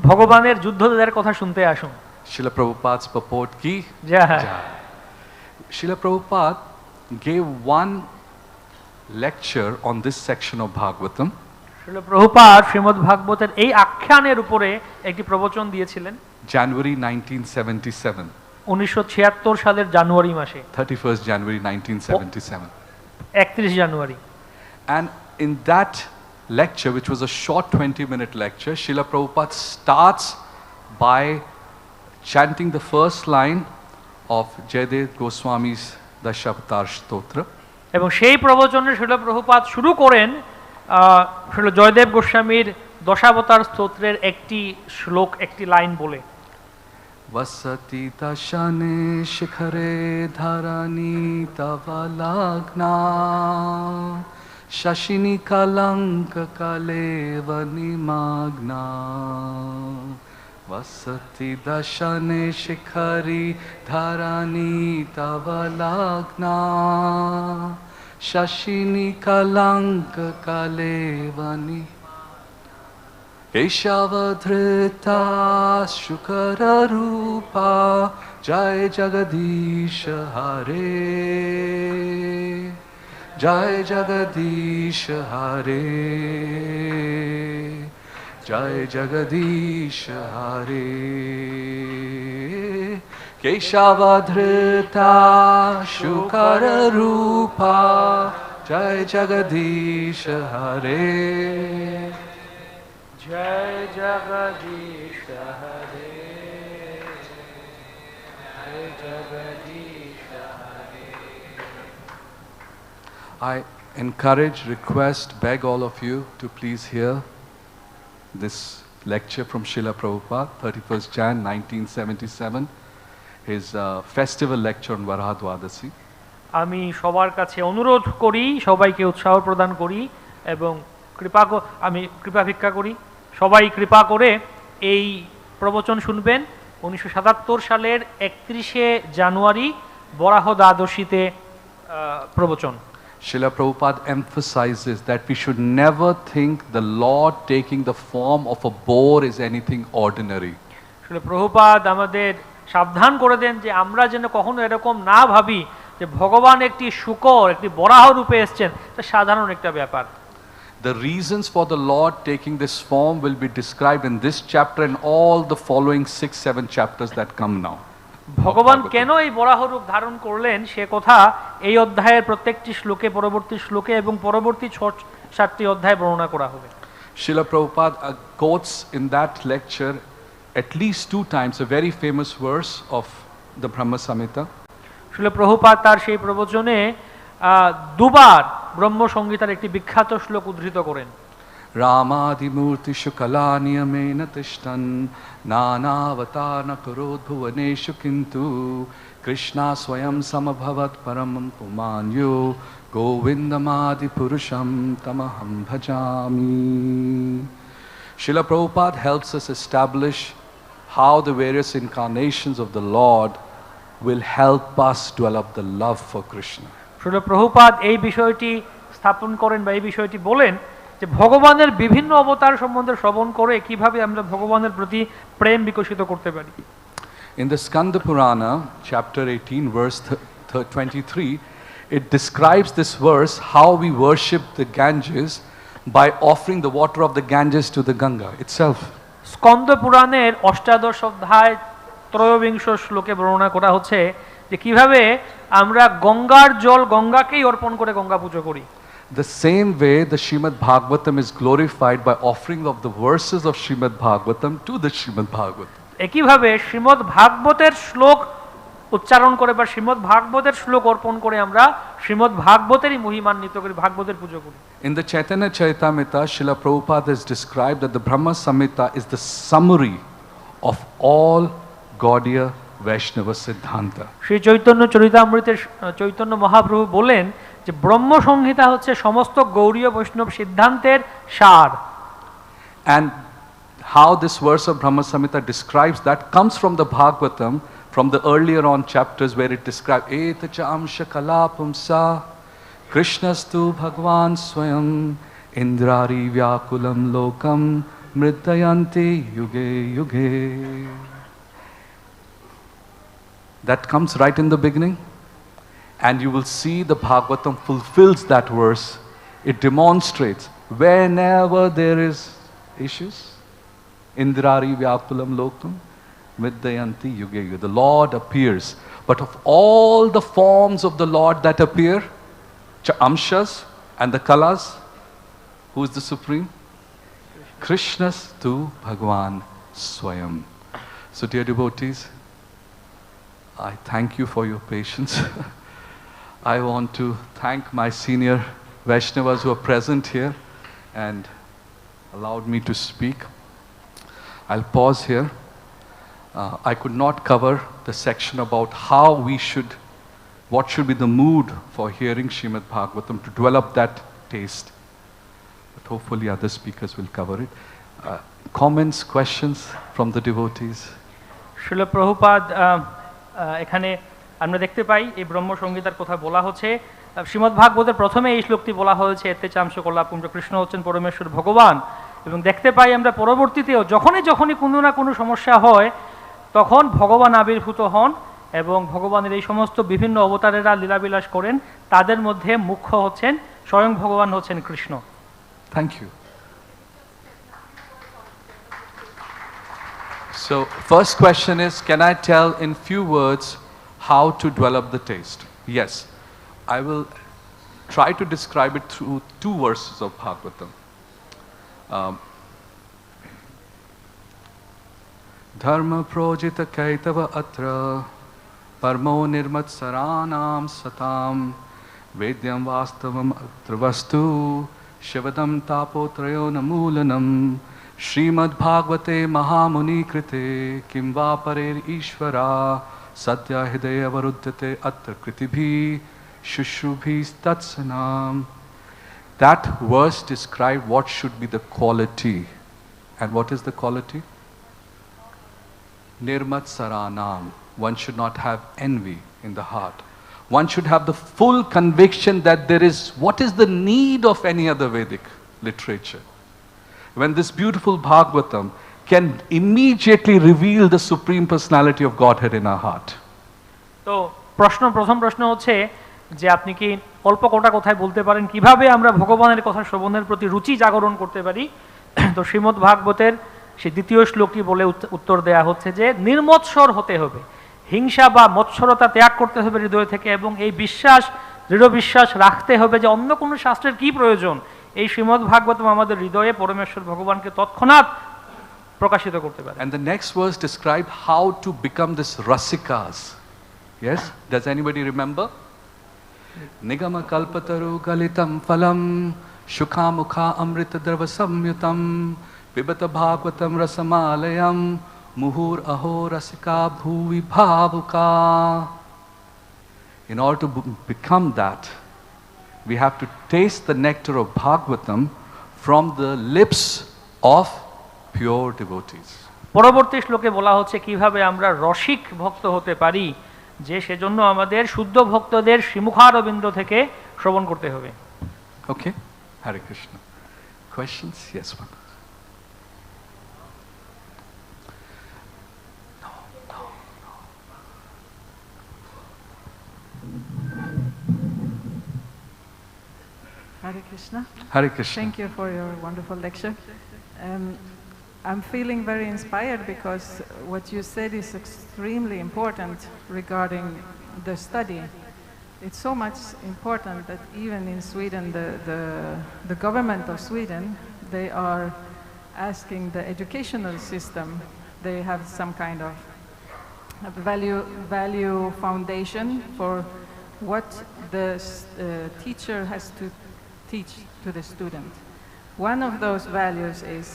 ভগবানের যুদ্ধলীলার কথা শুনতে আসুন। Srila Prabhupada's purport ki jai. Srila Prabhupada gave one lecture on this section of Bhagavatam. Srila Prabhupada Shrimad ভাগবতের এই আখ্যানের উপরে একটি প্রবচন দিয়েছিলেন January 1977. 1976 সালের জানুয়ারি মাসে, 31st January 1977. 31 January. And in that lecture, which was a short 20-minute lecture, Srila Prabhupada starts by chanting the first line of Jayadev Goswami's Dashavatara Stotra. এবং সেই প্রবচনে শিল প্রভুপাদ শুরু করেন শিল জয়দেব গোস্বামীর দশাবতার স্তোত্রের একটি শ্লোক, একটি লাইন বলে, Vasati dashane shikhare dharani tava lagna shashini kalanka kaleva nimagna. Vasati dashane shikhari dharani tava lagna shashini kalanka kaleva nimagna. Keshavadhrita Shukara Rupa Jai Jagadish Hare Jai Jagadish Hare Jai Jagadish Hare Keshavadhrita Shukara Rupa Jai Jagadish Hare Jai Jagadish Hare Jai Jagadish Hare. I encourage, request, beg all of you to please hear this lecture from Srila Prabhupada, 31st Jan 1977, his festival lecture on Varahadwadasi. আমি সবার কাছে অনুরোধ করি, সবাইকে উৎসাহ প্রদান করি এবং আমি কৃপা ভিক্ষা করি, সবাই কৃপা করে এই প্রবচন শুনবেন। 1977 সালের 31শে জানুয়ারি বরাহ দ্বাদশীতে প্রবচন। Srila Prabhupada emphasizes that we should never think the Lord taking the form of a boar is anything ordinary. Srila Prabhupada আমাদের সাবধান করে দেন যে আমরা যেন কখনো এরকম না ভাবি যে ভগবান একটি শূকর, একটি বরাহ রূপে এসেছেন, এটা সাধারণ একটা ব্যাপার। The reasons for the Lord taking this form will be described in this chapter and all the following 6-7 chapters that come now. ভগবান কেন এই বরাহ রূপ ধারণ করলেন সে কথা এই অধ্যায়ের প্রত্যেকটি শ্লোকে, পরবর্তী শ্লোকে এবং পরবর্তী 7টি অধ্যায়ে বর্ণনা করা হবে। Srila Prabhupada quotes in that lecture at least 2 times a very famous verse of the Brahma Samhita. Srila Prabhupada তার সেই প্রবচনে দুবার ব্রহ্ম সংহিতার একটি বিখ্যাত শ্লোক উদ্ধৃত করেন। Ramadimurti shukalaniyamena tishtan nanavatarna karod bhuvaneshu kintu Krishna swayam samabhavat paramam pumanyo govindamadi purusham tamaham bhajami. Srila Prabhupada helps us establish how the various incarnations of the Lord will help us develop the love for Krishna. Srila Prabhupada এই বিষয়টি স্থাপন করেন বা এই বিষয়টি বলেন যে ভগবানের বিভিন্ন অবতার সম্বন্ধে শ্রবণ করে কিভাবে আমরা ভগবানের প্রতি প্রেম বিকশিত করতে পারি। In the Skanda Purana, chapter 18, verse 23, it describes this verse how we worship the Ganges by offering the water of the Ganges to the Ganga itself. Skanda পুরাণের অষ্টাদশ অধ্যায় 23 শ্লোকে বর্ণনা করা হচ্ছে যে কিভাবে আমরা গঙ্গার জল গঙ্গাকেই অর্পণ করে গঙ্গা পুজো করি। The same way the Srimad Bhagavatam is glorified by offering of the verses of Srimad Bhagavatam to the Srimad Bhagavatam. একইভাবে শ্রীমদ্ ভাগবতের শ্লোক উচ্চারণ করে বা শ্রীমদ্ ভাগবতের শ্লোক অর্পণ করে আমরা শ্রীমদ্ ভাগবতেরই মহিমান্বিত করি, ভাগবতের পুজো করি। In the Chaitanya Charitamrita, Srila Prabhupada has described that the Brahma Samhita is the summary of all Gaudiya Vaishnava Siddhanta. Shri Chaitanya চরিতামৃতের Chaitanya Mahaprabhu বলেন যে ব্রহ্ম সংহিতা হচ্ছে সমস্ত গৌড়ীয় বৈষ্ণব সিদ্ধান্তের সার। And how this verse of Brahma Samhita describes that comes from the Bhagavatam, from the earlier on chapters where it describes etacha amsha kalapamsa krishnastu bhagwan swayam indrari vyakulam lokam mṛtyanti yuge yuge. That comes right in the beginning, and you will see the Bhagavatam fulfills that verse. It demonstrates whenever there is issues, indrari vyakulam lokam vidyayanti yuge yuge, the Lord appears. But of all the forms of the Lord that appear, amshas and the kalas, Who is the Supreme? Krishnastu Bhagavan Swayam. So dear devotees, I thank you for your patience. I want to thank my senior Vaishnavas who are present here and allowed me to speak. I'll pause here. I could not cover the section about how we should, what should be the mood for hearing Srimad Bhagavatam to develop that taste. But hopefully other speakers will cover it. Comments, questions from the devotees? Srila Prabhupada, এখানে আমরা দেখতে পাই এই ব্রহ্ম সংগীতার কথা বলা হচ্ছে শ্রীমদ্ ভাগবতের প্রথমে এই শ্লোকটি বলা হয়েছে এতে চাংশ কলা পুঞ্জ কৃষ্ণ হচ্ছেন পরমেশ্বর ভগবান এবং দেখতে পাই আমরা পরবর্তীতেও যখনই কোনো না কোনো সমস্যা হয় তখন ভগবান আবির্ভূত হন এবং ভগবানের এই সমস্ত বিভিন্ন অবতারেরা লীলাবিলাস করেন তাদের মধ্যে মুখ্য হচ্ছেন স্বয়ং ভগবান হচ্ছেন Krishna thank you So first question is, can I tell in few words how to develop the taste? Yes, I will try to describe it through two verses of Bhagavatam. Dharma projita kaitava atra parmo nirmatsaranam satam vedyam vastavam atra vastu shivadam tapotrayo namulanam Srimad Bhagavate Mahamuni Krite Kim va parer Ishvara Satya Hidaya Varuddhate Atra Kritibhi Shushubhi Statsanam. That verse describes what should be the quality. And what is the quality? Nirmatsaranam. One should not have envy in the heart. One should have the full conviction that there is, what is the need of any other Vedic literature? When this beautiful Bhagavatam can immediately reveal the Supreme Personality of Godhead in our heart. তো প্রথম প্রশ্ন হচ্ছে যে আপনি কি অল্প কটা কথায় বলতে পারেন কিভাবে আমরা ভগবানের কথা শ্রবণের প্রতি রুচি জাগরণ করতে পারি তো শ্রীমদ্ ভাগবতের সেই দ্বিতীয় শ্লোকটি বলে উত্তর দেয়া হচ্ছে যে নির্মৎসর হতে হবে হিংসা বা মৎসরতা ত্যাগ করতে হবে হৃদয় থেকে এবং এই বিশ্বাস দৃঢ় বিশ্বাস রাখতে হবে যে অন্য কোনো শাস্ত্রের কি প্রয়োজন এই শ্রীমদ্ ভাগবতম আমাদের হৃদয়ে পরমেশ্বর ভগবানকে তৎক্ষণাৎ প্রকাশিত করতে পারে And the next verse describes how to become this rasikas. Yes? Does anybody remember? Nigama kalpataru galitam phalam shukha mukha amrita drava samyutam pibata bhagavatam rasamalayam muhur aho rasika bhuvi bhavuka. In order to become that, we have to taste the nectar of Bhagavatam from the lips of pure devotees. পরবর্তী শ্লোকে বলা হচ্ছে কিভাবে আমরা রসিক ভক্ত হতে পারি যে সেজন্য আমাদের শুদ্ধ ভক্তদের শ্রীমুখারবিন্দ থেকে শ্রবণ করতে হবে Okay, Hare Krishna. Questions? Yes, one. Hare Krishna. Hare Krishna. Thank you for your wonderful lecture. I'm feeling very inspired because what you said is extremely important regarding the study. It's so much important that even in Sweden, the government of Sweden, they are asking the educational system, they have some kind of value foundation for what the teacher has to teach to the student. One of those values is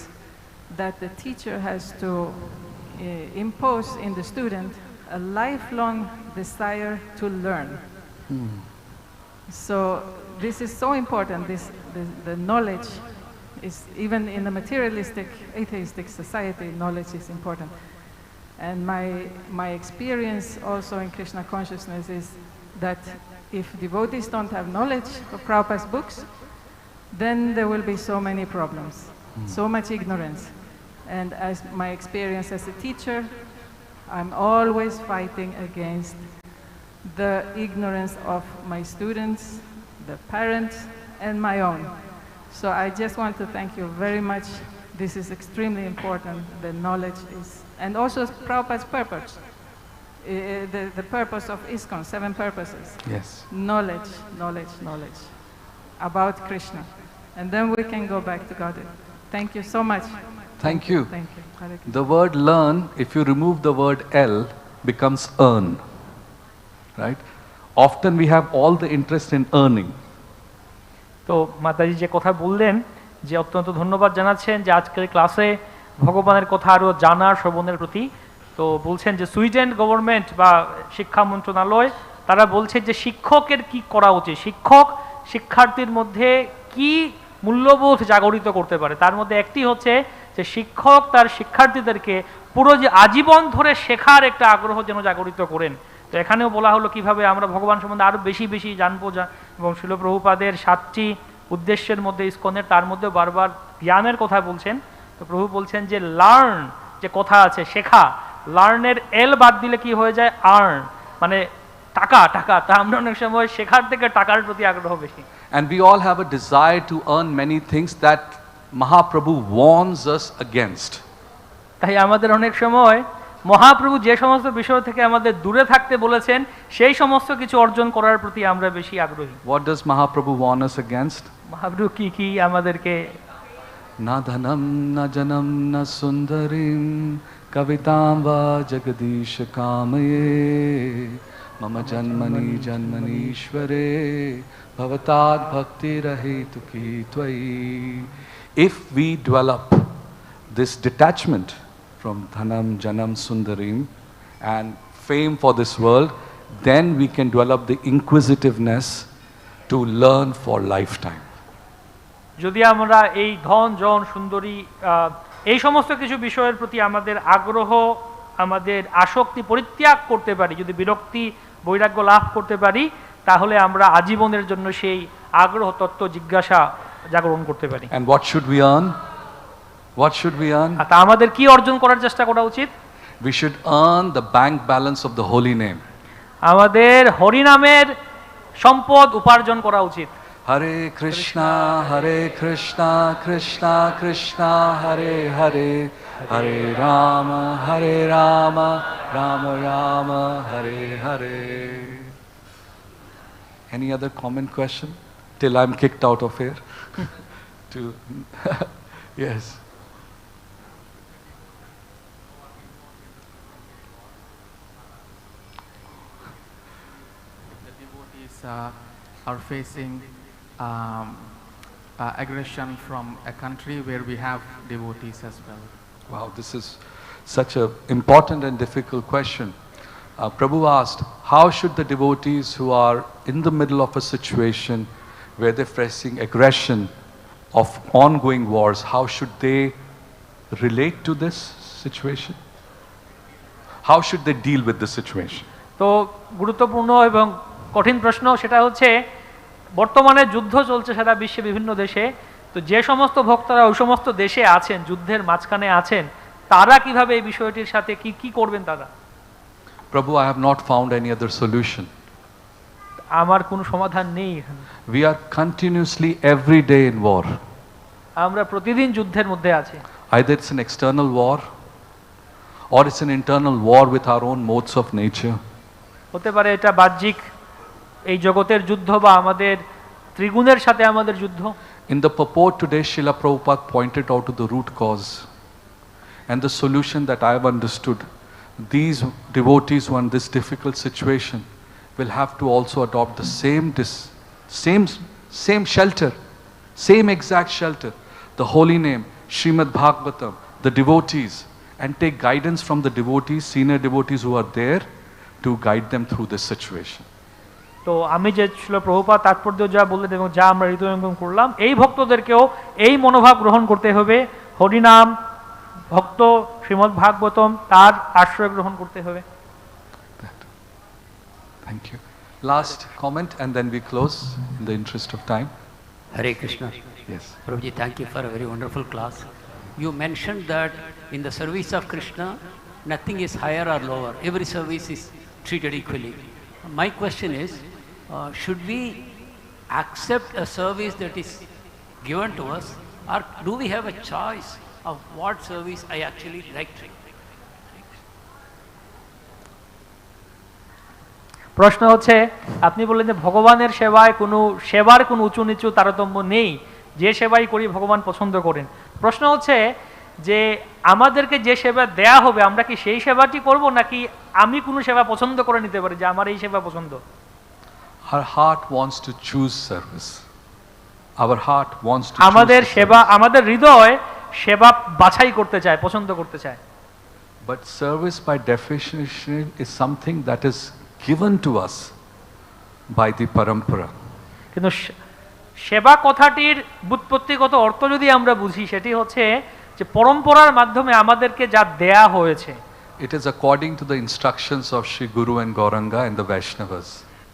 that the teacher has to impose in the student a lifelong desire to learn. So this is so important. The knowledge is, even in a materialistic, atheistic society, knowledge is important. And my experience also in Krishna consciousness is that if devotees don't have knowledge of Prabhupada's books, then there will be so many problems, so much ignorance. And as my experience as a teacher, I'm always fighting against the ignorance of my students, the parents, and my own. So I just want to thank you very much. This is extremely important, the knowledge is, and also Prabhupada's purpose, the purpose of ISKCON, 7 purposes. Yes. Knowledge, knowledge, knowledge about Krishna. and then we can go back to Godhead. Thank you so much. Thank you. Thank you. Hare Krishna. The word learn, if you remove the word L, becomes earn. Right? Often we have all the interest in earning. তো মাতাজি যে কথা বললেন, যে অত্যন্ত ধন্যবাদ জানাচ্ছেন যে আজকের ক্লাসে ভগবানের কথা আরও জানা শ্রবণের প্রতি। তো বলছেন যে সুইডেন গভর্নমেন্ট বা শিক্ষা মন্ত্রণালয় তারা বলছে যে শিক্ষকের কি করা উচিত, শিক্ষক শিক্ষার্থীর মধ্যে কি মূল্যবোধ জাগরিত করতে পারে। তার মধ্যে একটি হচ্ছে যে শিক্ষক তার শিক্ষার্থীদেরকে পুরো যে আজীবন ধরে শেখার একটা আগ্রহ যেন জাগরিত করেন। তো এখানেও বলা হলো কিভাবে আমরা ভগবান সম্বন্ধে আরও বেশি বেশি জানবো, এবং শিল প্রভুপাদের 7টি উদ্দেশ্যের মধ্যে ইসকনের তার মধ্যে বারবার জ্ঞানের কথা বলছেন। তো প্রভু বলছেন যে লার্ন যে কথা আছে শেখা, লার্নের এল বাদ দিলে কি হয়ে যায় আর্ন, মানে টাকা টাকা। তা আমরা অনেক সময় শেখার থেকে টাকার প্রতি আগ্রহ বেশি। And we all have a desire to earn many things that Mahaprabhu warns us against. তাই আমাদের অনেক সময় মহাপ্রভু যে সমস্ত বিষয় থেকে আমাদের দূরে থাকতে বলেছেন সেই সমস্ত কিছু অর্জন করার প্রতি আমরা বেশি আগ্রহী। What does Mahaprabhu warn us against? Mahaprabhu কি কি আমাদেরকে Na dhanam na janam na sundarim kavitam va jagadish kamaye mama janmani janmanishware bhavatat bhakti rahitu ki tvayī. If we develop this detachment from dhanam janam sundarim and fame for this world, then we can develop the inquisitiveness to learn for lifetime. যদি আমরা এই ধন জন সুন্দরী এই সমস্ত কিছু বিষয়ের প্রতি আমাদের আগ্রহ আমাদের আসক্তি পরিত্যাগ করতে পারি, যদি বিরক্তি বৈরাগ্য লাভ করতে পারি, তাহলে আমরা আজীবনের জন্য সেই আগ্রহ তত্ত্ব জিজ্ঞাসা জাগরণ করতে পারি। And what should we earn? What should we earn? তা আমাদের কি অর্জন করার চেষ্টা করা উচিত? We should earn the bank balance of the holy name. আমাদের হরিনামের সম্পদ উপার্জন করা উচিত। Hare Krishna, Hare Krishna, Krishna Krishna, Hare Hare, Hare Rama, Hare Rama, Rama Rama, Hare Hare. Any other comment question? Till I'm kicked out of here. Yes. The devotees are facing aggression from a country where we have devotees as well. Wow, this is such an important and difficult question. Prabhu asked, how should the devotees who are in the middle of a situation where they're facing aggression of ongoing wars, how should they relate to this situation? How should they deal with the situation? তো গুরুত্বপূর্ণ এবং কঠিন প্রশ্ন, সেটা হচ্ছে বর্তমানে যুদ্ধ চলছে সারা বিশ্বে বিভিন্ন দেশে। তো যে সমস্ত ভক্তরা ওই সমস্ত দেশে আছেন, যুদ্ধের মাঝখানে আছেন, তারা কিভাবে এই বিষয়টির সাথে কি কি করবেন তারা? Prabhu, I have not found any other solution. আমার কোনো সমাধান নেই এখানে। We are continuously every day in war. আমরা প্রতিদিন যুদ্ধের মধ্যে আছি। Either it's an external war or it's an internal war with our own modes of nature. হতে পারে এটা বাহ্যিক এই জগতের যুদ্ধ বা আমাদের ত্রিগুণের সাথে আমাদের যুদ্ধ। In the purport today, Srila Prabhupada pointed out to the root cause and the solution that I have understood. These devotees who are in this difficult situation will have to also adopt the same shelter, same exact shelter, the holy name, Srimad Bhagavatam, the devotees, and take guidance from the devotees, senior devotees who are there to guide them through this situation. তো আমি যে ছিল প্রভুপাদ তাৎপর্য যা বললেন এবং যা আমরা হৃদয়ঙ্গম করলাম, এই ভক্তদেরকেও এই মনোভাব গ্রহণ করতে হবে, হরিনাম ভক্ত শ্রীমদ্ ভাগবতম তার আশ্রয় গ্রহণ করতে হবে। Thank you. Last comment and then we close in the interest of time. Hare Krishna. Yes. Prabhuji, thank you for a very wonderful class. You mentioned that in the service of Krishna, nothing is higher or lower. Every service is treated equally. My question is, should we accept a service that is given to us, or do we have a choice of what service I actually like to? প্রশ্ন হচ্ছে, আপনি বললেন যে ভগবানের সেবায় কোনো সেবার কোনো উঁচু নিচু তারতম্য নেই, যে সেবাই করি ভগবান পছন্দ করেন। প্রশ্ন হচ্ছে যে আমাদেরকে যে সেবা দেয়া হবে আমরা কি সেই সেবাটি করব, নাকি আমি কোনো সেবা পছন্দ করে নিতে পারি যে আমার এই সেবা পছন্দ? Our heart wants to choose service. Our heart wants to আমাদের choose সেবা, service. আমাদের হৃদয় সেবা বাছাই করতে চায়, পছন্দ করতে চায়। But service by definition is something that is given to us by the parampara. কিন্তু সেবা কথাটির ব্যুৎপত্তিগত অর্থ যদি আমরা বুঝি, সেটি হচ্ছে যে পরম্পরার মাধ্যমে আমাদেরকে যা দেয়া হয়েছে। It is according to the instructions of Sri Guru and Gauranga and the Vaishnavas.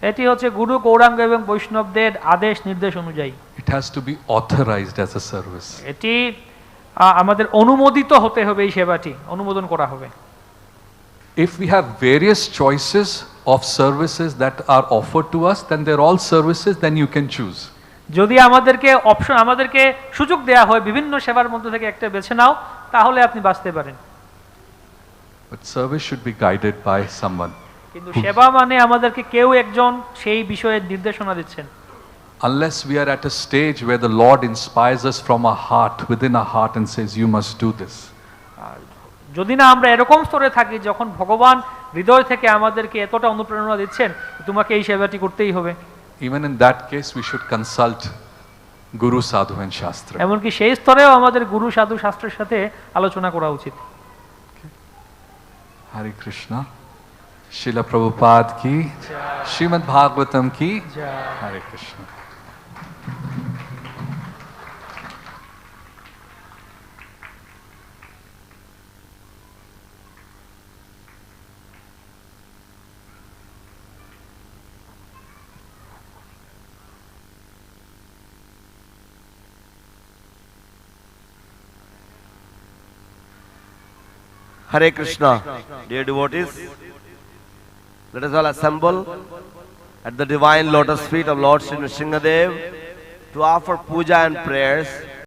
এটি হচ্ছে গুরু, গৌরাঙ্গ এবং বৈষ্ণবদের আদেশ নির্দেশ অনুযায়ী। It has to be authorized as a service. এটি আমাদের অনুমোদিত হতে হবে, এই সেবাটি অনুমোদন করা হবে। If we have various choices of services that are offered to us, then they're all services, then you can choose. যদি আমাদেরকে অপশন, আমাদেরকে সুযোগ দেয়া হয় বিভিন্ন সেবার মধ্যে থেকে একটা বেছে নাও, তাহলে আপনি বাঁচতে পারেন। But service should be guided by someone. কিন্তু সেবা মানে আমাদেরকে কেউ একজন সেই বিষয়ে নির্দেশনা দিচ্ছেন। Unless we are at a stage where the Lord inspires us from our heart, within our heart, and says, you must do this. যদি না আমরা এরকম স্তরে থাকি যখন ভগবান হৃদয় থেকে আমাদেরকে এতটা অনুপ্রেরণা দিচ্ছেন তোমাকে এই সেবাটি করতেই হবে, Even in that case, we should consult Guru, Sadhu and Shastra. এমনকি সেই স্তরেও আমাদের গুরু, সাধু, শাস্ত্রের সাথে আলোচনা করা উচিত। Hare Krishna. Srila Prabhupada ki, Srimad Bhagavatam ki, Hare Krishna. Hare Krishna. Dear devotees, let us all assemble at the divine lotus feet of Lord Sri Nrsingadev to offer puja and prayers